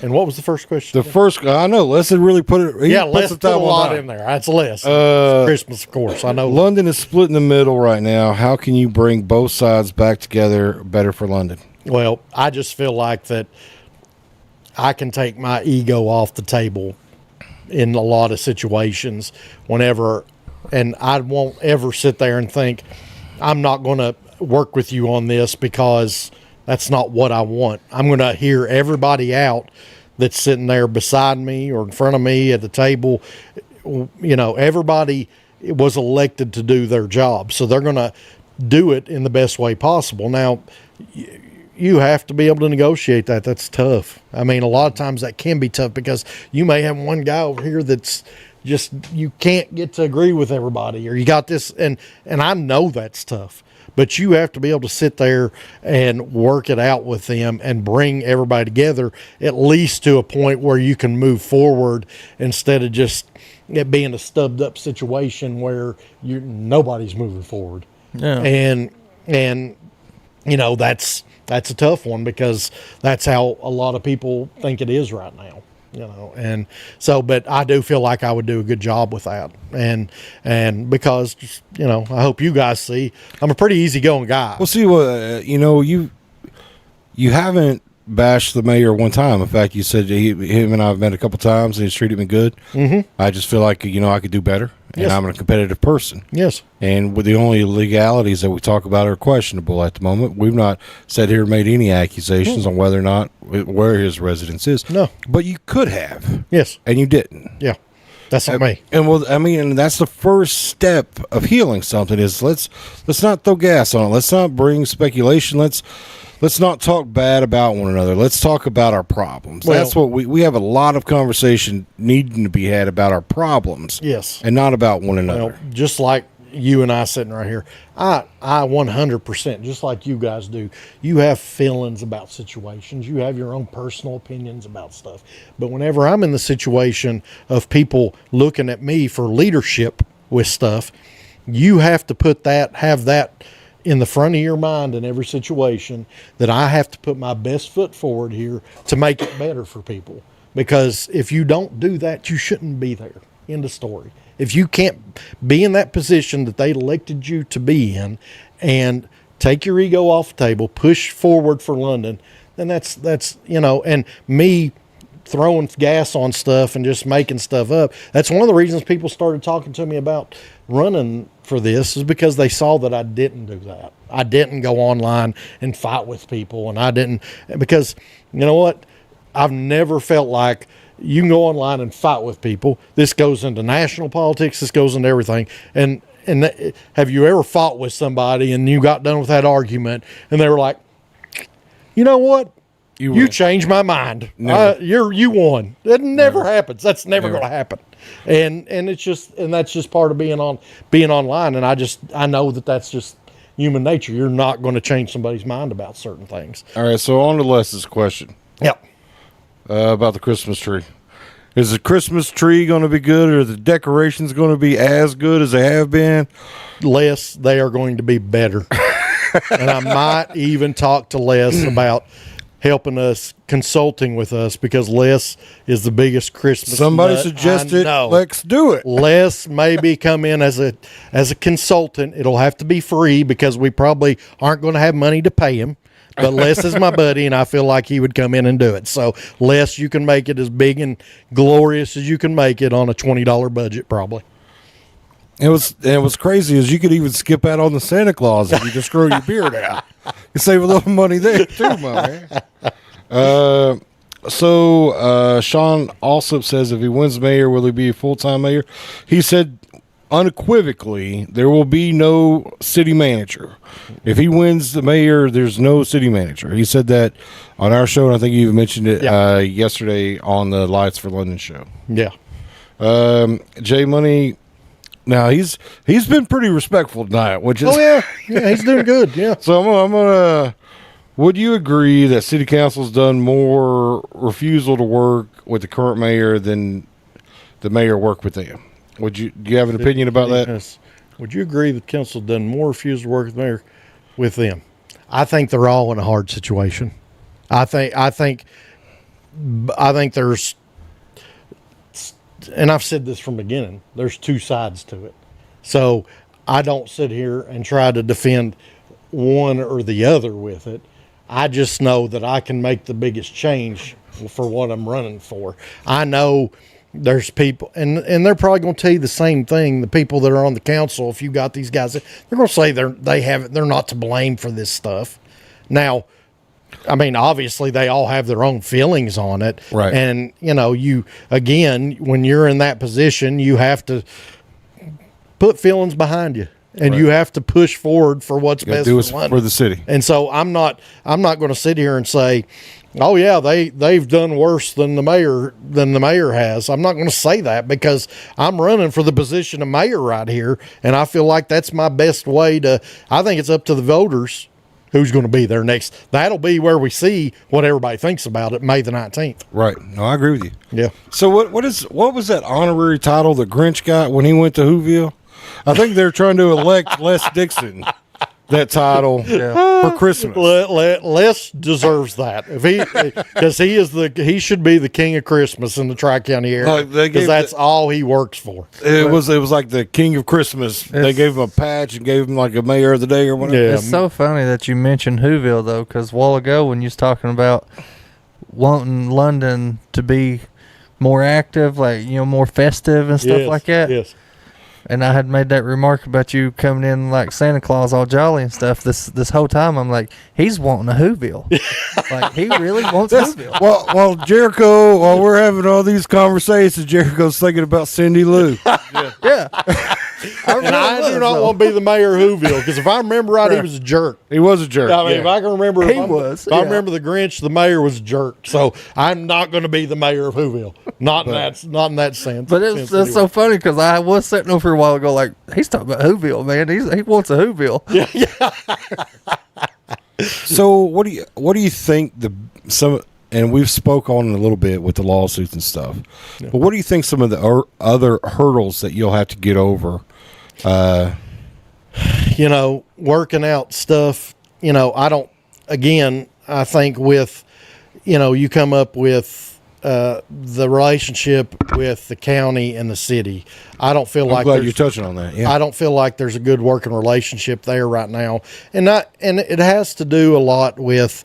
And what was the first question? I know, Les had really put it. Les put a lot in there. That's Les. Christmas, of course. I know. London is split in the middle right now. How can you bring both sides back together better for London? Well, I just feel like that I can take my ego off the table in a lot of situations whenever, and I won't ever sit there and think, I'm not going to work with you on this because that's not what I want. I'm going to hear everybody out that's sitting there beside me or in front of me at the table. Everybody was elected to do their job, so they're going to do it in the best way possible. Now, you have to be able to negotiate that. That's tough. I mean, a lot of times that can be tough because you may have one guy over here that's just, you can't get to agree with everybody, or you got this, and I know that's tough. But you have to be able to sit there and work it out with them and bring everybody together, at least to a point where you can move forward, instead of just it being a stubbed up situation where nobody's moving forward. Yeah. And that's a tough one, because that's how a lot of people think it is right now. and so, but I do feel like I would do a good job with that. And because, I hope you guys see, I'm a pretty easygoing guy. Well, see, you haven't bashed the mayor one time. In fact, you said him and I have met a couple times and he's treated me good. Mm-hmm. I just feel like, I could do better. And Yes. I'm a competitive person. Yes. And with the only legalities that we talk about are questionable at the moment. We've not sat here and made any accusations on whether or not where his residence is. No. But you could have. Yes. And you didn't. Yeah. That's on me. And and that's the first step of healing something is let's not throw gas on it. Let's not bring speculation. Let's not talk bad about one another. Let's talk about our problems. Well, that's what we have a lot of conversation needing to be had about our problems. Yes. And not about one another. Well, just like you and I sitting right here, I 100%, just like you guys do, you have feelings about situations. You have your own personal opinions about stuff. But whenever I'm in the situation of people looking at me for leadership with stuff, you have to have that in the front of your mind in every situation, that I have to put my best foot forward here to make it better for people. Because if you don't do that, you shouldn't be there. End of story. If you can't be in that position that they elected you to be in and take your ego off the table, push forward for London, then that's and me throwing gas on stuff and just making stuff up. That's one of the reasons people started talking to me about running for this, is because they saw that I didn't do that. I didn't go online and fight with people, and I didn't, because you know what? I've never felt like you can go online and fight with people. This goes into national politics. This goes into everything. And have you ever fought with somebody and you got done with that argument and they were like, you know what? You changed my mind. You won. It never happens. That's never going to happen. And that's just part of being online. And I know that that's just human nature. You're not going to change somebody's mind about certain things. All right. So on to Les's question. Yep. About the Christmas tree. Is the Christmas tree going to be good, or the decorations going to be as good as they have been? Les, they are going to be better. And I might even talk to Les about helping us, consulting with us, because Les is the biggest Christmas Somebody nut suggested, I know. let's do it. Les maybe come in as a consultant. It'll have to be free because we probably aren't going to have money to pay him. But Les is my buddy, and I feel like he would come in and do it. So, Les, you can make it as big and glorious as you can make it on a $20 budget, probably. It was crazy is you could even skip out on the Santa Claus if you just grow your beard out. You save a little money there too, my man. So Sean Alsop says if he wins mayor, will he be a full-time mayor? He said unequivocally there will be no city manager. If he wins the mayor, there's no city manager. He said that on our show, and I think you even mentioned it yesterday on the Lights for London show. Yeah. Jay Money. Now he's been pretty respectful tonight, which is yeah, he's doing good. Yeah. So I'm gonna. Would you agree that City Council's done more refusal to work with the current mayor than the mayor worked with them? Do you have an opinion about that? Yes. Would you agree that council done more refusal to work with the mayor with them? I think they're all in a hard situation. I think there's. And I've said this from the beginning, there's two sides to it. So I don't sit here and try to defend one or the other with it. I just know that I can make the biggest change for what I'm running for. I know there's people, and they're probably going to tell you the same thing. The people that are on the council, if you got these guys, they're going to say they're not to blame for this stuff. Now, I mean, obviously they all have their own feelings on it. Right. And, when you're in that position, you have to put feelings behind you, and you have to push forward for what's best for the city. And so I'm not going to sit here and say, oh yeah, they've done worse than the mayor has. I'm not going to say that, because I'm running for the position of mayor right here. And I feel like that's my best way I think it's up to the voters who's going to be there next. That'll be where we see what everybody thinks about it, May the 19th. Right. No, I agree with you. Yeah. So what was that honorary title that Grinch got when he went to Whoville? I think they're trying to elect Les Dixon that title for Christmas. Les deserves that because he should be the king of Christmas in the Tri-County area because that's all he works for. It was like the king of Christmas. They gave him a patch and gave him like a mayor of the day or whatever. Yeah. It's so funny that you mentioned Whoville though, because a while ago when you was talking about wanting London to be more active, like more festive and stuff like that. Yes. And I had made that remark about you coming in like Santa Claus all jolly and stuff. This whole time I'm like, he's wanting a Whoville. Like he really wants Whoville. While Jericho, while we're having all these conversations, Jericho's thinking about Cindy Lou. Yeah. I do not want to be the mayor of Whoville because if I remember right, he was a jerk. He was a jerk. I mean, if I can remember, He if was, I remember the Grinch, the mayor was a jerk. So I'm not going to be the mayor of Whoville. Not in that sense. But it's so funny because I was sitting over here a while ago, like he's talking about Whoville, man. He wants a Whoville. So what do you think and we've spoke on it a little bit with the lawsuits and stuff. Yeah. But what do you think some of the other hurdles that you'll have to get over? Working out stuff. I think with, you come up with the relationship with the county and the city. I don't feel I'm glad you're touching on that. Yeah. I don't feel like there's a good working relationship there right now. And it has to do a lot with,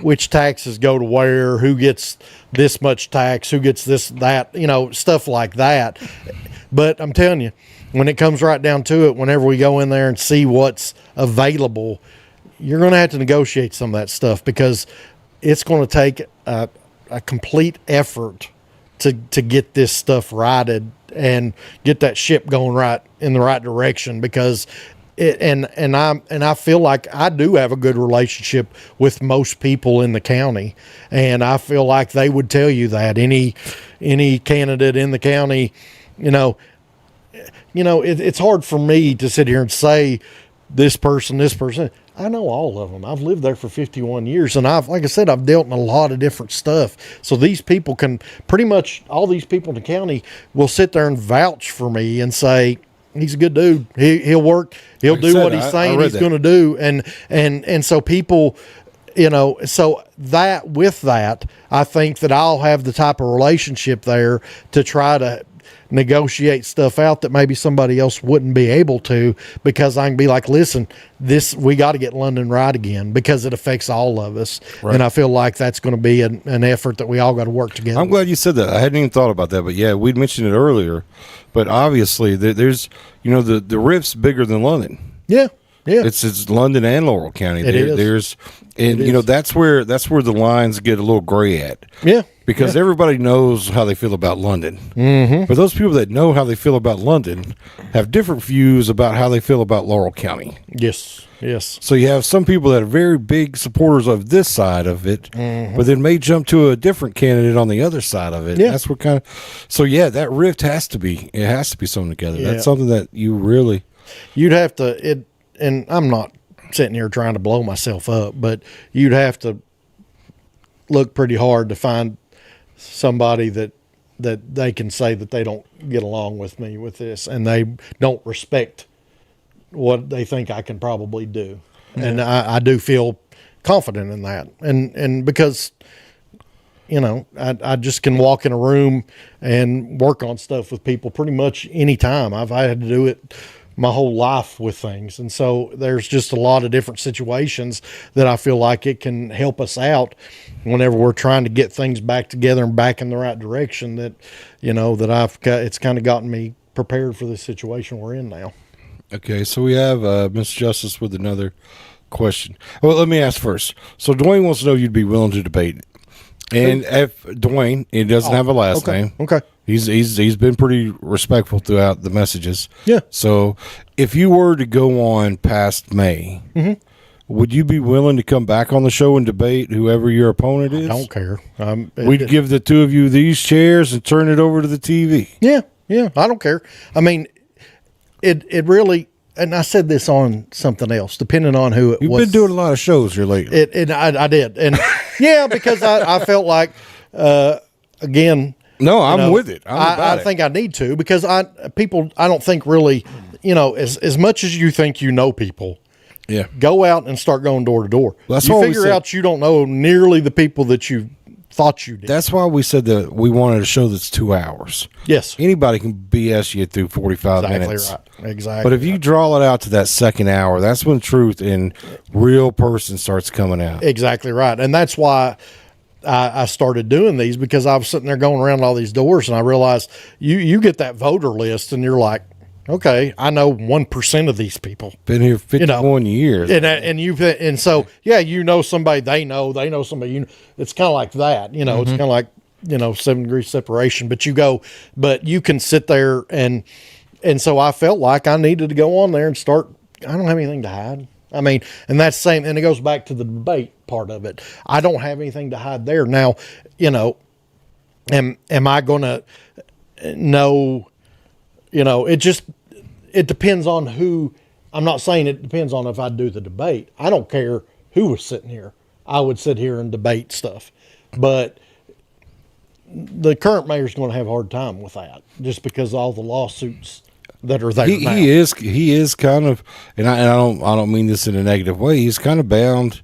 which taxes go to where, who gets this much tax, who gets this, that, stuff like that. But I'm telling you, when it comes right down to it, whenever we go in there and see what's available, you're going to have to negotiate some of that stuff because it's going to take a complete effort to get this stuff righted and get that ship going right in the right direction because I feel like I do have a good relationship with most people in the county, and I feel like they would tell you that any candidate in the county, it's hard for me to sit here and say this person. I know all of them. I've lived there for 51 years, and like I said, I've dealt in a lot of different stuff. So these people can pretty much, all these people in the county will sit there and vouch for me and say, he's a good dude. He'll work. He'll do what he's saying he's going to do. And so people, so that with that, I think that I'll have the type of relationship there to try to negotiate stuff out that maybe somebody else wouldn't be able to, because I can be like, listen, we got to get London right again because it affects all of us. Right. And I feel like that's going to be an effort that we all got to work together. I'm glad you said that. I hadn't even thought about that, but yeah, we'd mentioned it earlier, but obviously there's, the rift's bigger than London. Yeah. Yeah. It's London and Laurel County. It is. That's where the lines get a little gray at. Yeah. Because everybody knows how they feel about London. Mm-hmm. But those people that know how they feel about London have different views about how they feel about Laurel County. Yes. So you have some people that are very big supporters of this side of it, but then may jump to a different candidate on the other side of it. Yeah. That's what kind of. So yeah, that rift has to be sewn together. Yeah. That's something that you'd have to. And I'm not sitting here trying to blow myself up, but you'd have to look pretty hard to find somebody that they can say that they don't get along with me with this and they don't respect what they think I can probably do. Yeah. And I do feel confident in that. And because, I just can walk in a room and work on stuff with people pretty much any time. I've had to do it my whole life with things. And so there's just a lot of different situations that I feel like it can help us out whenever we're trying to get things back together and back in the right direction that, it's kind of gotten me prepared for the situation we're in now. Okay. So we have Mr. Justice with another question. Well, let me ask first. So Dwayne wants to know if you'd be willing to debate. And if Dwayne, he doesn't have a last name. Okay. He's been pretty respectful throughout the messages. Yeah. So if you were to go on past May, would you be willing to come back on the show and debate whoever your opponent is? I don't care. We'd give the two of you these chairs and turn it over to the TV. Yeah. I don't care. I mean, it really. And I said this on something else, depending on who it was. You've been doing a lot of shows here lately. I did. And yeah, because I felt like, again. No, I'm with it. I think I need to, because I don't think really, as much as you think people, Yeah. Go out and start going door to door. That's you why we figure said- out you don't know nearly the people that you thought you did. That's why we said that we wanted a show that's 2 hours. Yes. Anybody can BS you through 45 minutes. Right. Exactly. But if you draw it out to that second hour, that's when truth and real person starts coming out. Exactly right. And that's why I started doing these, because I was sitting there going around all these doors, and I realized you get that voter list and you're like, okay, I know 1% of these people. Been here 51 years. And so, yeah, you know somebody, they know somebody, you know, it's kind of like that, you know, it's kind of like, 7 degrees separation, but you can sit there and so I felt like I needed to go on there and start, I don't have anything to hide. I mean, and that's same, and it goes back to the debate part of it. I don't have anything to hide there. Now, am I going to know, it depends on who. I'm not saying it depends on if I do the debate. I don't care who was sitting here. I would sit here and debate stuff. But the current mayor's going to have a hard time with that, just because of all the lawsuits that are there. He is kind of, and I don't mean this in a negative way. He's kind of bound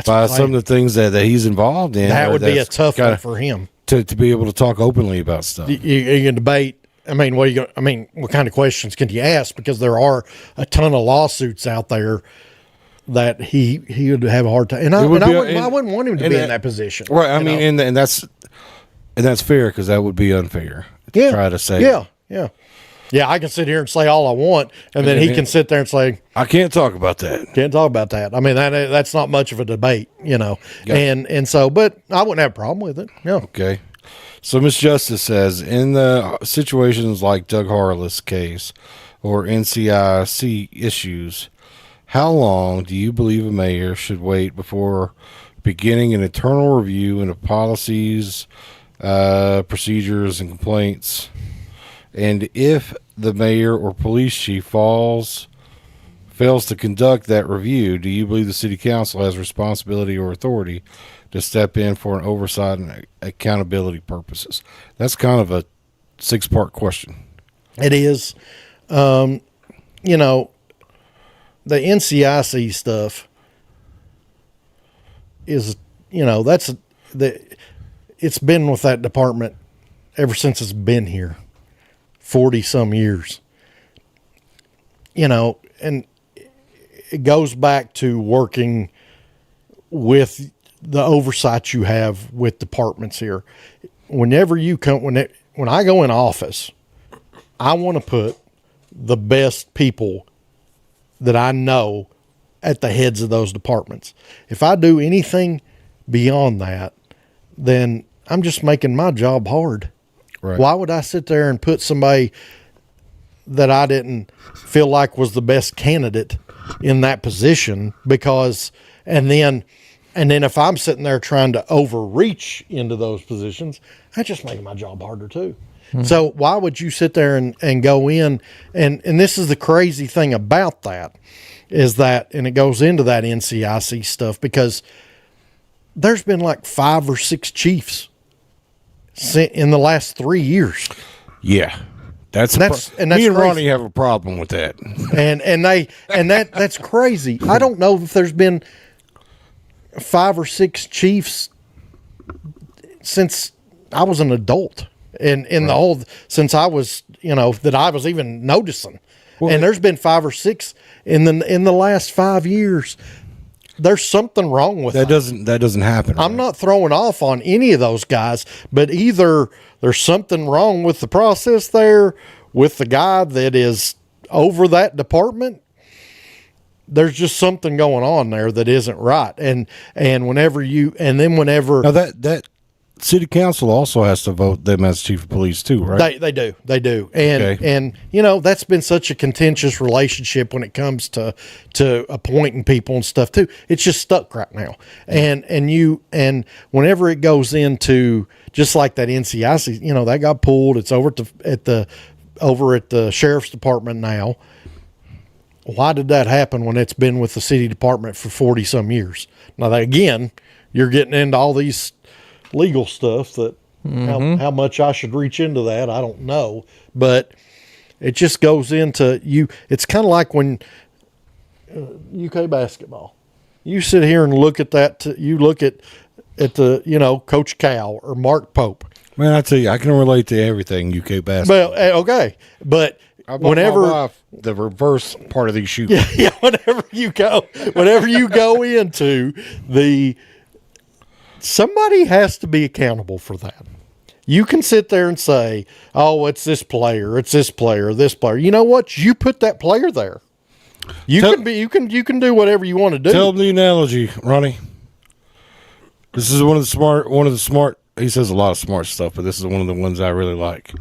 by some of the things that he's involved in. That would be a tough one for him to be able to talk openly about stuff. You can debate. I mean, what kind of questions can you ask? Because there are a ton of lawsuits out there that he would have a hard time. And I wouldn't want him to be in that position. Right. I mean, and that's fair, because that would be unfair to try to say. Yeah. Yeah, I can sit here and say all I want, and then he can sit there and say, I can't talk about that. Can't talk about that. I mean, that's not much of a debate, Yeah. And so, but I wouldn't have a problem with it. Yeah. Okay. So Miss Justice says, in the situations like Doug Harless case or NCIC issues, how long do you believe a mayor should wait before beginning an internal review into policies, procedures, and complaints? And if the mayor or police chief fails to conduct that review, do you believe the city council has responsibility or authority to step in for an oversight and accountability purposes? That's kind of a 6-part question. It is. The NCIC stuff is, it's been with that department ever since it's been here, 40 some years, and it goes back to working with the oversight you have with departments here. Whenever you come, when I go in office, I want to put the best people that I know at the heads of those departments. If I do anything beyond that, then I'm just making my job hard. Right. Why would I sit there and put somebody that I didn't feel like was the best candidate in that position? Because, and then if I'm sitting there trying to overreach into those positions, that's just making my job harder too. So why would you sit there and go in, and this is the crazy thing about that, is that, and it goes into that NCIC stuff, because there's been like 5 or 6 chiefs in the last 3 years. Yeah. That's me and Ronnie have a problem with that. And that's crazy. I don't know if there's been 5 or 6 chiefs since I was an adult, and in the whole, since I was, that I was even noticing. Well, and there's been 5 or 6 in the last 5 years. There's something wrong with that. That doesn't happen. I'm not throwing off on any of those guys, but either there's something wrong with the process there, with the guy that is over that department. There's just something going on there that isn't right. And whenever now that city council also has to vote them as chief of police too, right? They do. And that's been such a contentious relationship when it comes to appointing people and stuff too. It's just stuck right now. And whenever it goes into, just like that NCIC, that got pulled. It's over at the sheriff's department now. Why did that happen when it's been with the city department for 40 some years? Now, again, you're getting into all these legal stuff that how much I should reach into that, I don't know, but it just goes into you. It's kind of like when UK basketball. You sit here and look at that. You look at the Coach Cal or Mark Pope. Man, I tell you, I can relate to everything UK basketball. Well, okay, but I bought my wife the reverse part of these shoes. Yeah, whenever you go into somebody has to be accountable for that. You can sit there and say, "Oh, it's this player, this player." You know what? You put that player there. You can do whatever you want to do. Tell them the analogy, Ronnie. This is one of the smart. He says a lot of smart stuff, but this is one of the ones I really like.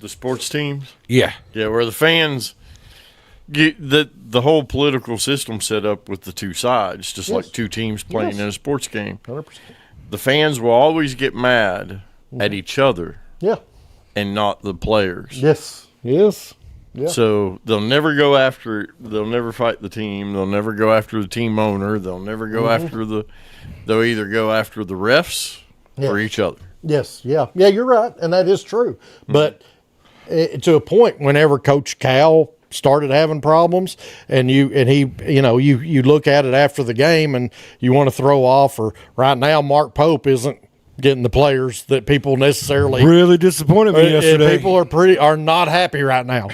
The sports teams? Yeah. Yeah, where the fans get the whole political system set up with the two sides, just like two teams playing in a sports game. 100%. The fans will always get mad at each other. Yeah. And not the players. Yes. Yeah. So they'll never go after they'll never fight the team. They'll never go after the team owner. They'll never go after they'll either go after the refs or each other. Yes. Yeah. Yeah, you're right. And that is true. But to a point, whenever Coach Cal started having problems and you look at it after the game and you want to throw off, or right now Mark Pope isn't getting the players that people necessarily really disappointed me yesterday. People are not happy right now.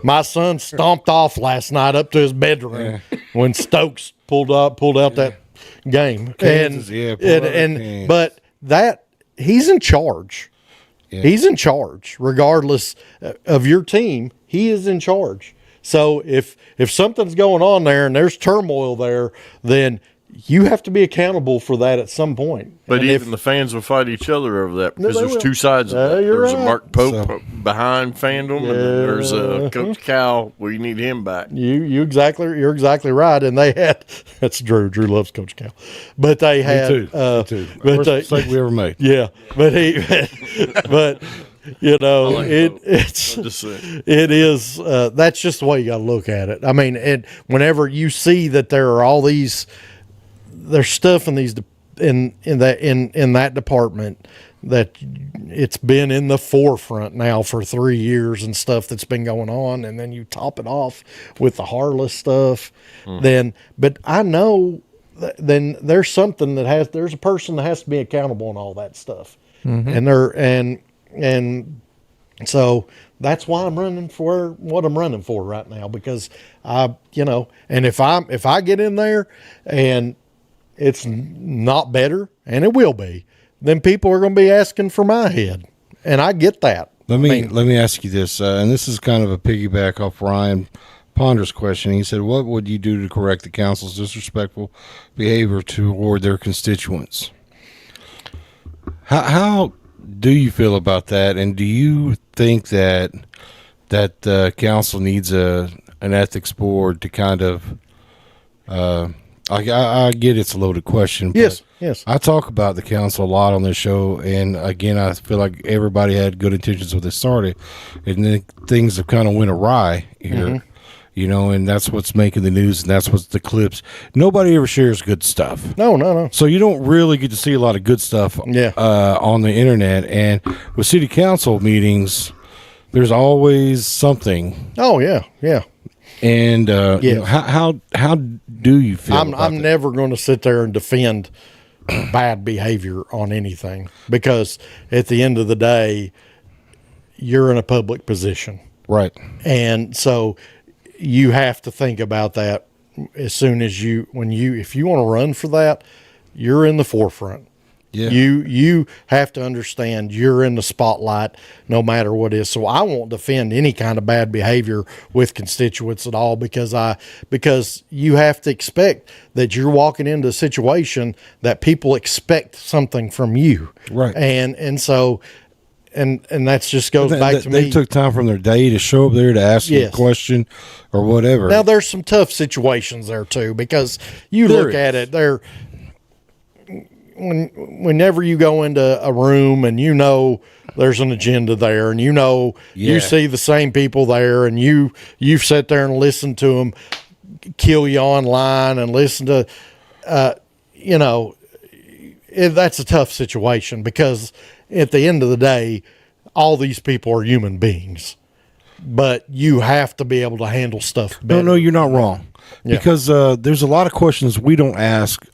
My son stomped off last night up to his bedroom when Stokes pulled out that game. Kansas, but that he's in charge. Yeah. He's in charge, regardless of your team. He is in charge. So if something's going on there and there's turmoil there, then you have to be accountable for that at some point. But and even the fans will fight each other over that because there's two sides of that. There's a Mark Pope behind fandom, and then there's a Coach Cal. We need him back. You're exactly right. And they had that's Drew. Drew loves Coach Cal, but they had me too. Worst mistake we ever made. Yeah, but it is. That's just the way you got to look at it. I mean, whenever you see that there are all these. There's stuff in these in that department that it's been in the forefront now for 3 years and stuff that's been going on, and then you top it off with the Harless stuff. But I know then there's something there's a person that has to be accountable on all that stuff, and so that's why I'm running for what I'm running for right now, because and if I get in there and it's not better, and it will be, then people are going to be asking for my head, and I get that. Let me ask you this, and this is kind of a piggyback off Ryan Ponder's question. He said, "What would you do to correct the council's disrespectful behavior toward their constituents?" How do you feel about that, and do you think that the council needs an ethics board to kind of I get it's a loaded question. But yes. I talk about the council a lot on this show, and again, I feel like everybody had good intentions when they started, and then things have kind of went awry here, and that's what's making the news, and that's what's the clips. Nobody ever shares good stuff. No. So you don't really get to see a lot of good stuff on the internet, and with city council meetings, there's always something. Oh, yeah. And how do you feel? I'm never going to sit there and defend bad behavior on anything, because at the end of the day, you're in a public position, right? And so you have to think about that as soon as if you want to run for that, you're in the forefront. Yeah. You have to understand you're in the spotlight no matter what is. So I won't defend any kind of bad behavior with constituents at all, because you have to expect that you're walking into a situation that people expect something from you. Right. And so and that just goes back to me. They took time from their day to show up there to ask you a question or whatever. Now there's some tough situations there too, because you look at it there. Whenever you go into a room and there's an agenda there, and you see the same people there, and you've sat there and listened to them kill you online and listen to, that's a tough situation, because at the end of the day, all these people are human beings, but you have to be able to handle stuff better. No, you're not wrong. because there's a lot of questions we don't ask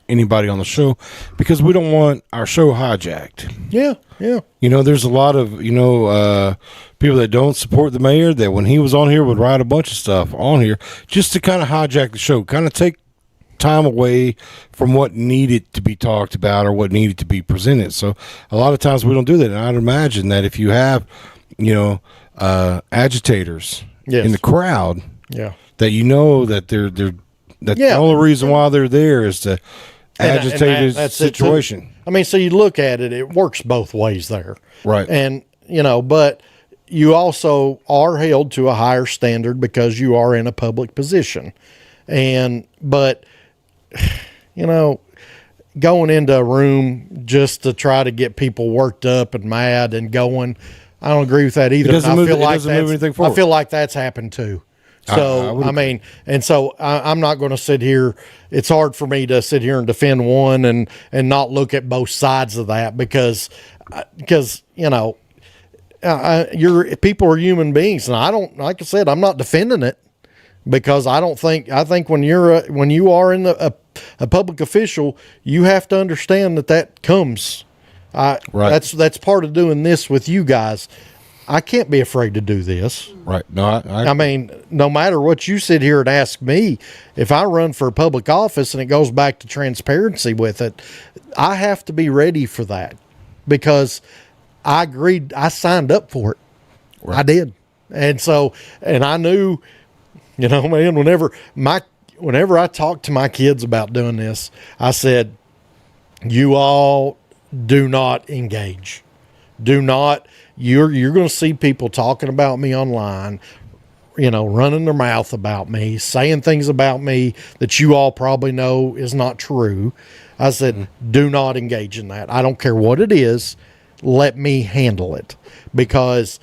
anybody on the show because we don't want our show hijacked. Yeah, yeah. There's a lot of people that don't support the mayor that when he was on here would write a bunch of stuff on here just to kind of hijack the show, kind of take time away from what needed to be talked about or what needed to be presented. So a lot of times we don't do that, and I'd imagine that if you have agitators in the crowd, that that the only reason why they're there is to agitate the situation. I mean, so you look at it, it works both ways there. Right. And, but you also are held to a higher standard because you are in a public position. But going into a room just to try to get people worked up and mad and going, I don't agree with that either. I feel like that's happened too. So, I'm not going to sit here. It's hard for me to sit here and defend one and not look at both sides of that because people are human beings. And like I said, I'm not defending it because I think when you are in a public official, you have to understand that comes. Right. That's part of doing this with you guys. I can't be afraid to do this. Right. No, I mean, no matter what you sit here and ask me, if I run for a public office and it goes back to transparency with it, I have to be ready for that because I agreed. I signed up for it. Right. I did. And I knew, man, whenever I talked to my kids about doing this, I said, you all do not engage. Do not. You're going to see people talking about me online, running their mouth about me, saying things about me that you all probably know is not true. I said, do not engage in that. I don't care what it is. Let me handle it because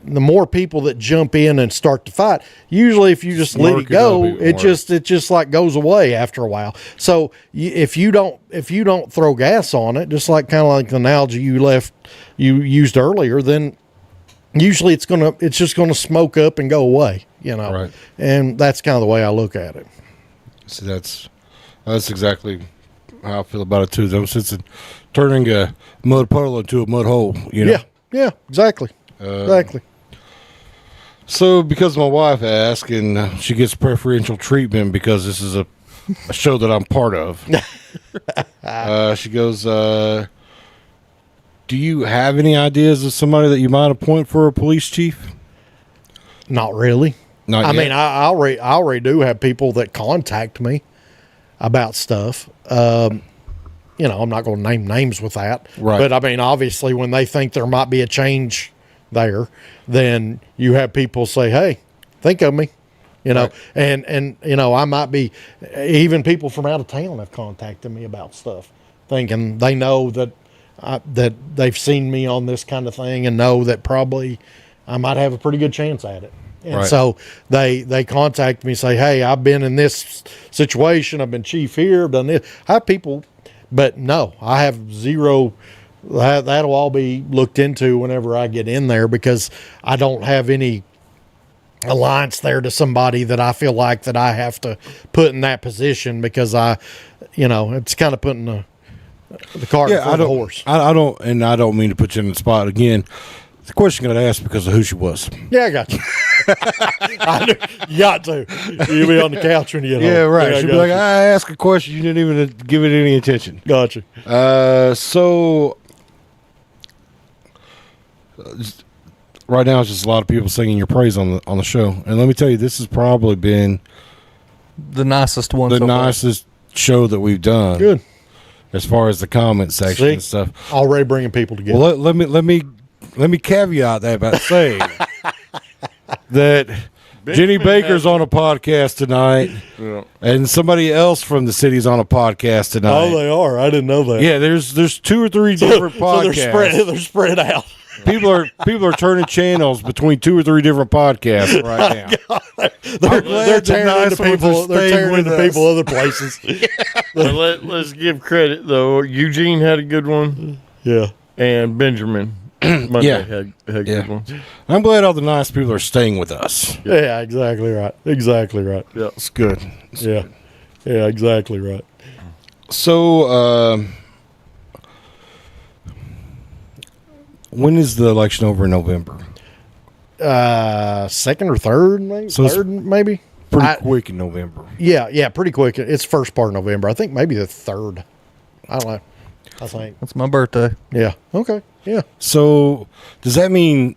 the more people that jump in and start to fight, usually if you just let it go, it just like goes away after a while. So if you don't throw gas on it, just like kind of like the analogy you used earlier, then usually it's just gonna smoke up and go away, Right. And that's kind of the way I look at it. So that's exactly how I feel about it too. Though, since it turning a mud puddle into a mud hole, Yeah, exactly. Exactly. So, because my wife asked, and she gets preferential treatment because this is a show that I'm part of. She goes, do you have any ideas of somebody that you might appoint for a police chief? Not really. I mean, I already do have people that contact me about stuff. I'm not going to name names with that. Right. But, I mean, obviously, when they think there might be a change there, then you have people say, hey, think of me, right. and I might be, even people from out of town have contacted me about stuff thinking they know that they've seen me on this kind of thing and know that probably I might have a pretty good chance at it. And right. So they contact me, say, hey, I've been in this situation. I've been chief here, I've done this. I have people, but no, I have zero. That'll all be looked into whenever I get in there because I don't have any alliance there to somebody that I feel like that I have to put in that position because it's kind of putting the cart before the horse. I don't mean to put you in the spot again. The question got asked because of who she was. Yeah, I got you. You got to. You'll be on the couch when you get home. Yeah, right. She'll be like, I asked a question, you didn't even give it any attention. Got you. So right now, it's just a lot of people singing your praise on the show, and let me tell you, this has probably been the nicest one, nicest show that we've done. Good, as far as the comment section and stuff. Already bringing people together. Well, let me caveat that by saying that Jenny Baker's on a podcast tonight, and somebody else from the city's on a podcast tonight. Oh, they are. I didn't know that. Yeah, there's 2 or 3 different podcasts. So they're spread out. People are turning channels between 2 or 3 different podcasts right now. They're tearing into people. They're tearing into people other places. Let's give credit though. Eugene had a good one. Yeah, and Benjamin. Monday Yeah. had Yeah. good ones. I'm glad all the nice people are staying with us. Yeah, exactly right. Exactly right. Yeah. It's good. Yeah. Yeah, exactly right. So, when is the election over in November? Second or third, maybe. So it's third, maybe. Pretty quick in November. Yeah, pretty quick. It's first part of November. I think maybe the third. I don't know. I think. That's my birthday. Yeah. Okay. Yeah. So, does that mean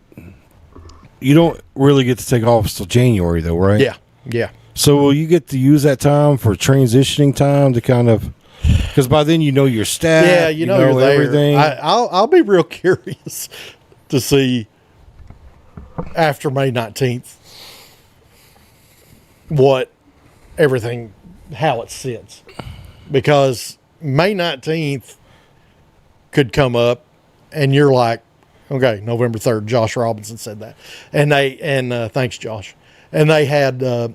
you don't really get to take office till January, though, right? Yeah. Yeah. So, will you get to use that time for transitioning time to kind of, because by then you know your staff, Yeah, you know you're there. everything. I'll be real curious to see after May 19th what everything, how it sits, because May 19th could come up and you're like, okay, November 3rd, Josh Robinson said that. And thanks, Josh. And they had May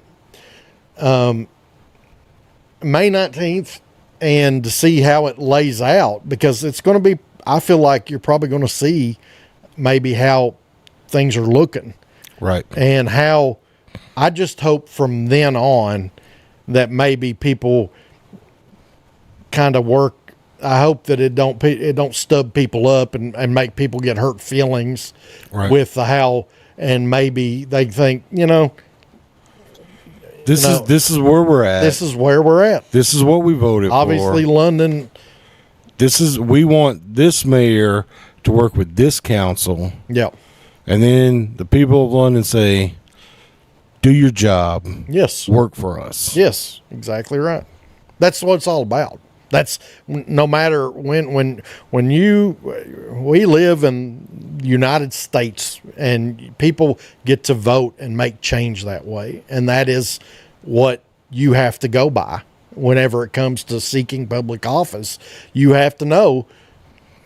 19th, and to see how it lays out, because it's going to be, I feel like you're probably going to see maybe how things are looking. Right. And how I just hope from then on that maybe people kind of work. I hope that it don't stub people up and make people get hurt feelings with the how, and maybe they think, this is where we're at. This is where we're at. This is what we voted Obviously, for. London. We want this mayor to work with this council. Yeah. And then the people of London say, do your job. Yes. Work for us. Yes, exactly right. That's what it's all about. That's no matter we live in the United States, and people get to vote and make change that way. And that is what you have to go by whenever it comes to seeking public office. You have to know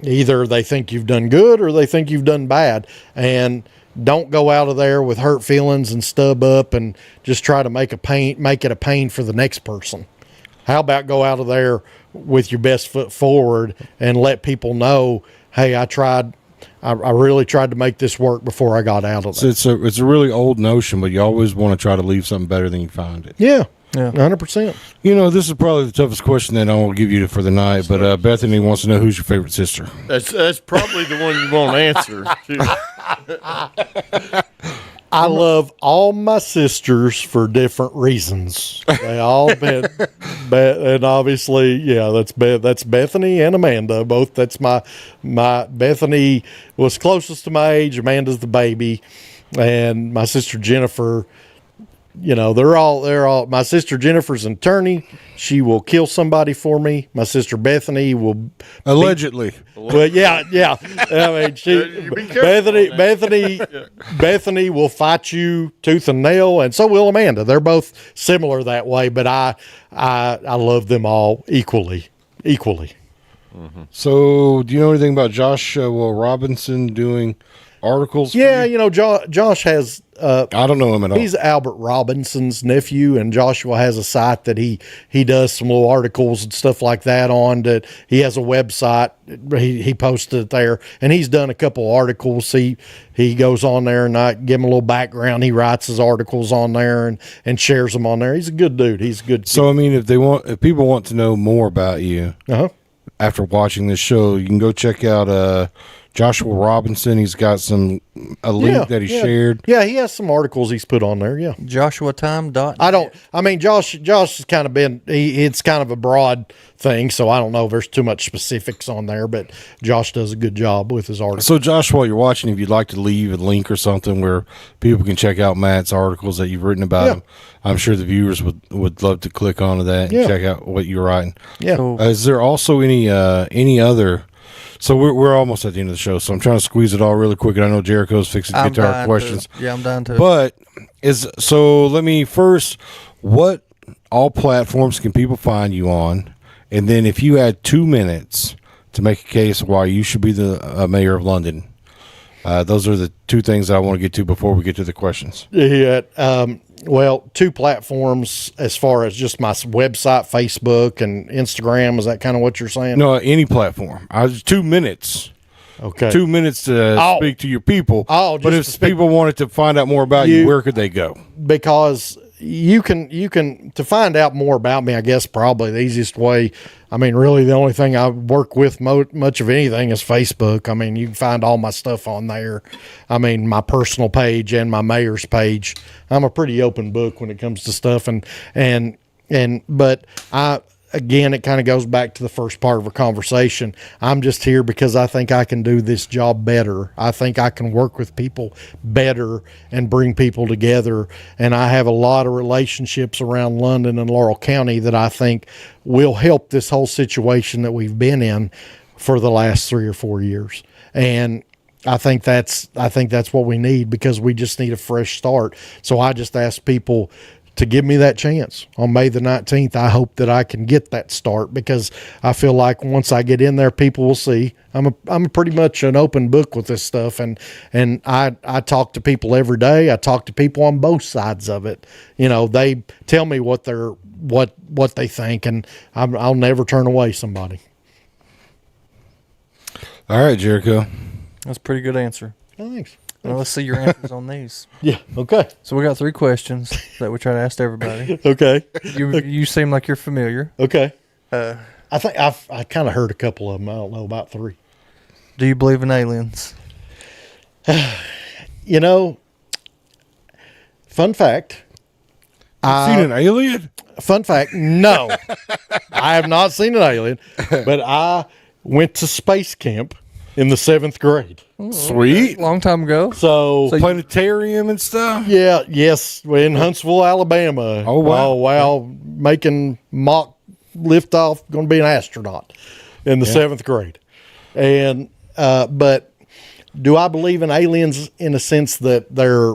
either they think you've done good or they think you've done bad. And don't go out of there with hurt feelings and stub up and just try to make it a pain for the next person. How about go out of there with your best foot forward and let people know, hey, I really tried to make this work before I got out of it. So it's a really old notion, but you always want to try to leave something better than you find it. Yeah. 100%. This is probably the toughest question that I will give you for the night, but Bethany wants to know, who's your favorite sister? That's probably the one you won't answer. I love all my sisters for different reasons. They all been, and obviously, yeah, that's Bethany and Amanda. Both. That's my Bethany was closest to my age. Amanda's the baby, and my sister Jennifer. They're all. My sister Jennifer's an attorney. She will kill somebody for me. My sister Bethany will allegedly. Well, yeah. I mean, Bethany will fight you tooth and nail, and so will Amanda. They're both similar that way, but I love them all equally. Mm-hmm. So, do you know anything about Josh Robinson doing articles? Yeah, Josh has. I don't know him at all. He's Albert Robinson's nephew, and Joshua has a site that he does some little articles and stuff like that on. That he has a website. He posted it there, and he's done a couple articles. He goes on there, and I give him a little background. He writes his articles on there and shares them on there. He's a good dude. He's a good. So I mean, if people want to know more about you, after watching this show, you can go check out Joshua Robinson. He's got a link that he shared. Yeah, he has some articles he's put on there. Yeah. JoshuaTime.net. Josh has kind of been, it's kind of a broad thing, so I don't know if there's too much specifics on there, but Josh does a good job with his articles. So Josh, while you're watching, if you'd like to leave a link or something where people can check out Matt's articles that you've written about him, I'm sure the viewers would love to click onto that and check out what you're writing. Yeah. Is there also any other? So we're almost at the end of the show, so I'm trying to squeeze it all really quick, and I know Jericho's fixing to get to our questions. I'm done too. But let me first, what all platforms can people find you on? And then if you had 2 minutes to make a case why you should be the mayor of London, those are the two things I want to get to before we get to the questions. Yeah. Well, 2 platforms as far as just my website, Facebook, and Instagram. Is that kind of what you're saying? No, any platform. 2 minutes Okay. 2 minutes to speak to your people. But if people wanted to find out more about you, where could they go? Because you can to find out more about me, I guess probably the easiest way. I mean, really the only thing I work with much of anything is Facebook. I mean, you can find all my stuff on there. I mean, my personal page and my mayor's page. I'm a pretty open book when it comes to stuff, but again, it kind of goes back to the first part of our conversation. I'm just here because I think I can do this job better. I think I can work with people better and bring people together. And I have a lot of relationships around London and Laurel County that I think will help this whole situation that we've been in for the last 3 or 4 years. And I think that's what we need, because we just need a fresh start. So I just ask people to give me that chance on May the 19th. I hope that I can get that start, because I feel like once I get in there, people will see I'm pretty much an open book with this stuff. And I talk to people every day. I talk to people on both sides of it. You know, they tell me what they think, and I'll never turn away somebody. All right, Jericho. That's a pretty good answer. Thanks. Well, let's see your answers on these. Yeah. Okay. So we got 3 questions that we try to ask everybody. Okay. You seem like you're familiar. Okay. I think I kind of heard a couple of them. I don't know about 3. Do you believe in aliens? You know, fun fact. Seen an alien? Fun fact. No, I have not seen an alien, but I went to space camp in the 7th grade. Sweet. Long time ago. So planetarium and stuff? Yeah, yes. In Huntsville, Alabama. Oh, wow. Oh, wow. Making mock liftoff, going to be an astronaut in the 7th grade. And, but do I believe in aliens in a sense that they're,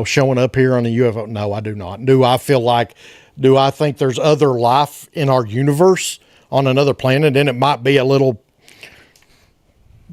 showing up here on a UFO? No, I do not. Do I think there's other life in our universe on another planet? And it might be a little,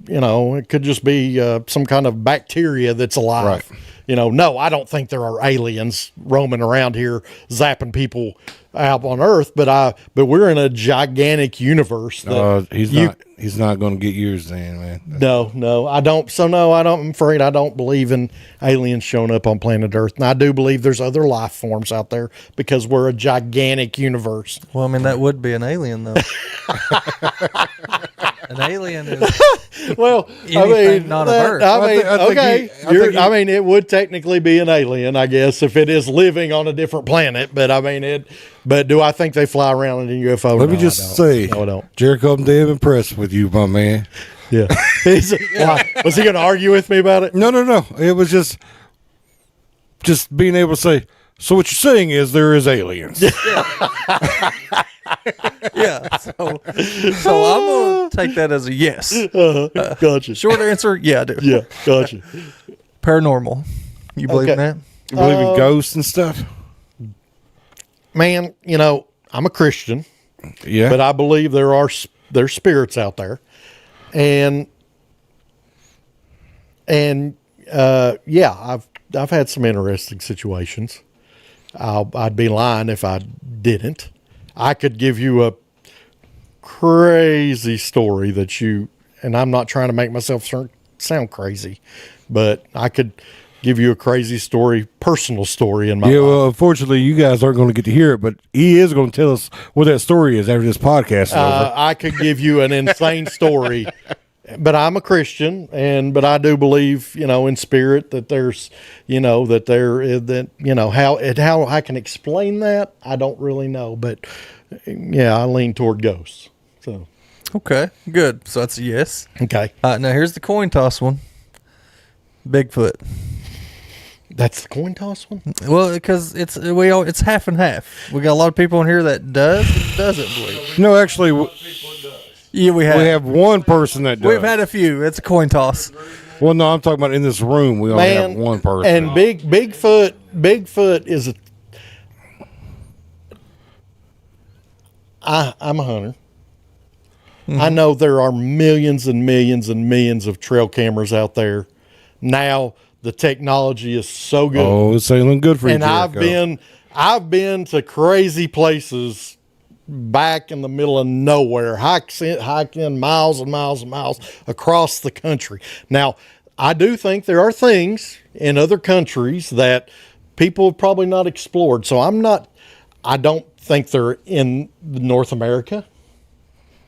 it could just be some kind of bacteria that's alive. Right. No, I don't think there are aliens roaming around here zapping people out on Earth, but we're in a gigantic universe. He's not going to get yours then, man. No, I don't. So no, I'm afraid I don't believe in aliens showing up on planet Earth. And I do believe there's other life forms out there, because we're a gigantic universe. Well, I mean, that would be an alien, though. An alien is well, anything not of Earth. I mean, it would technically be an alien, I guess, if it is living on a different planet. But I mean, but do I think they fly around in a UFO? Let me just say, no, I don't. Jericho, I'm damn impressed with you, my man. Yeah. Was he going to argue with me about it? No. It was just being able to say, so what you're saying is there is aliens. Yeah. So I'm going to take that as a yes. Gotcha. Short answer, yeah, I do. Yeah, gotcha. Paranormal. You believe in that? You believe in ghosts and stuff? Man, I'm a Christian. Yeah. But I believe there's spirits out there. And I've had some interesting situations. I'd be lying if I didn't. I could give you a crazy story and I'm not trying to make myself sound crazy, but I could give you a crazy story, personal story in my life. Well, unfortunately, you guys aren't going to get to hear it, but he is going to tell us what that story is after this podcast is over. I could give you an insane story, but I'm a Christian, but I do believe, in spirit that there's, how I can explain that, I don't really know, but yeah, I lean toward ghosts. So. Okay, good. So that's a yes. Okay. Now here's the coin toss one. Bigfoot. That's the coin toss one? Well, because it's half and half. We got a lot of people in here that doesn't believe. No, actually, yeah, we have one person that does. We've had a few. It's a coin toss. Well, no, I'm talking about in this room. We only have one person. And Bigfoot is I'm a hunter. Mm-hmm. I know there are millions and millions and millions of trail cameras out there. Now the technology is so good. Oh, it's sailing good for you. And I've been to crazy places back in the middle of nowhere, hiking miles and miles and miles across the country. Now, I do think there are things in other countries that people have probably not explored. So I don't think they're in North America,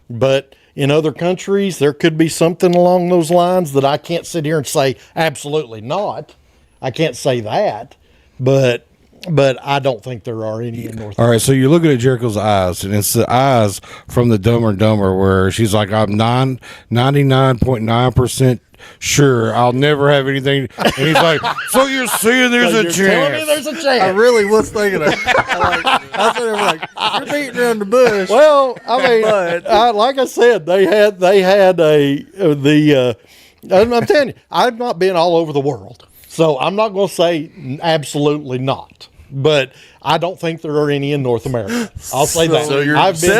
but in other countries, there could be something along those lines that I can't sit here and say absolutely not. I can't say that, but I don't think there are any in North America. All right, so you're looking at Jericho's eyes, and it's the eyes from the Dumber and Dumber where she's like, I'm 99.9% sure I'll never have anything. And he's like, so you're saying there's a chance? Telling me there's a chance. I really was thinking of I was like, you're beating around the bush. Well, I mean, like I said, they had I'm telling you, I've not been all over the world. So I'm not going to say absolutely not, but I don't think there are any in North America. I'll say that. So you're I've been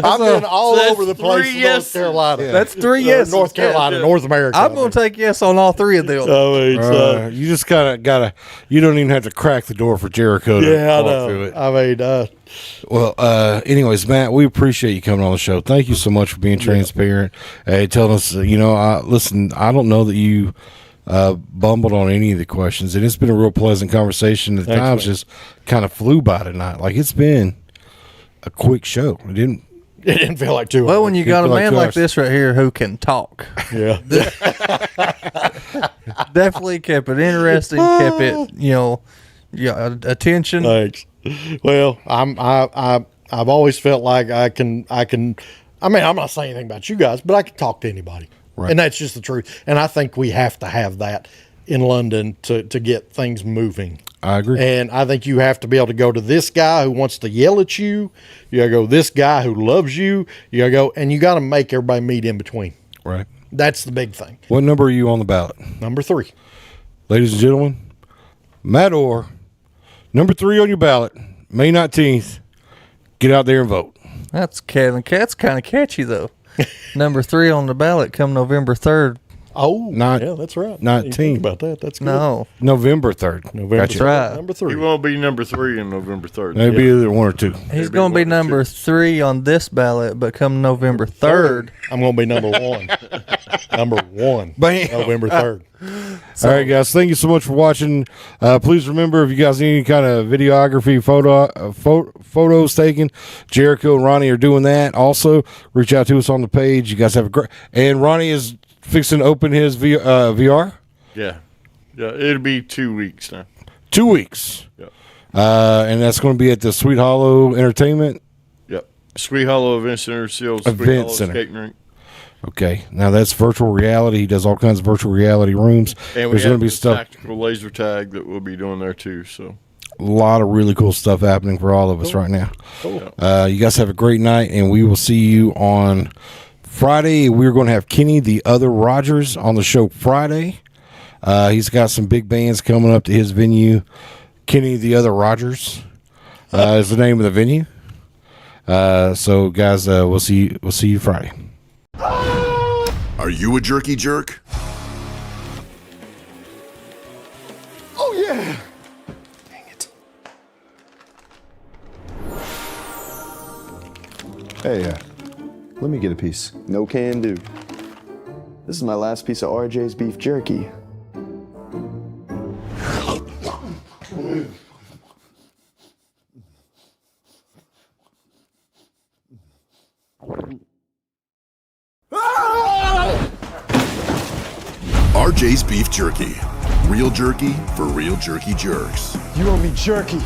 I've been all over the place in North Carolina. That's 3 yeses. North Carolina, North America. I'm going to take yes on all 3 of them. You just gotta. You don't even have to crack the door for Jericho to walk through it. I mean, well, anyways, Matt, we appreciate you coming on the show. Thank you so much for being transparent. Telling us, listen, I don't know that you bumbled on any of the questions, and it's been a real pleasant conversation. At times, just kind of flew by tonight. Like, it's been a quick show. It didn't feel like 2 hours. When you got a man like this right here who can talk, definitely kept it interesting. Kept it, attention. Thanks. Well, I've always felt like I can. I mean, I'm not saying anything about you guys, but I can talk to anybody. Right. And that's just the truth. And I think we have to have that in London to get things moving. I agree. And I think you have to be able to go to this guy who wants to yell at you. You got to go this guy who loves you. You got to go, and you got to make everybody meet in between. Right. That's the big thing. What number are you on the ballot? Number 3. Ladies and gentlemen, Matt Orr, number 3 on your ballot, May 19th. Get out there and vote. That's kind of catchy, though. Number 3 on the ballot come November 3rd. Oh, yeah, that's right. 19 about that. That's good. No, November 3rd. That's right. Number 3. He won't be number 3 on November 3rd. Maybe either 1 or 2. He's going to be number 3 on this ballot, but come November 3rd, I'm going to be number 1. Number 1. Bam. November 3rd. All right, guys. Thank you so much for watching. Please remember, if you guys need any kind of videography, photos taken, Jericho and Ronnie are doing that. Also, reach out to us on the page. You guys have a great. And Ronnie is fixing to open his VR. Yeah, it'll be 2 weeks now. 2 weeks. Yeah. And that's going to be at the Sweet Hollow Entertainment. Yep. Sweet Hollow Event Center, Sweet Event Hollow Center. Skating Rink. Okay, now that's virtual reality. He does all kinds of virtual reality rooms. And there's going to be stuff, tactical laser tag that we'll be doing there too. So a lot of really cool stuff happening for all of us right now. Cool. You guys have a great night, and we will see you on Friday. We're going to have Kenny the Other Rogers on the show Friday. He's got some big bands coming up to his venue. Kenny the Other Rogers is the name of the venue. So guys, we'll see you Friday. Are you a jerky jerk? Oh, yeah. Dang it. Hey, let me get a piece. No can do. This is my last piece of RJ's beef jerky. RJ's Beef Jerky. Real jerky for real jerky jerks. You owe me jerky.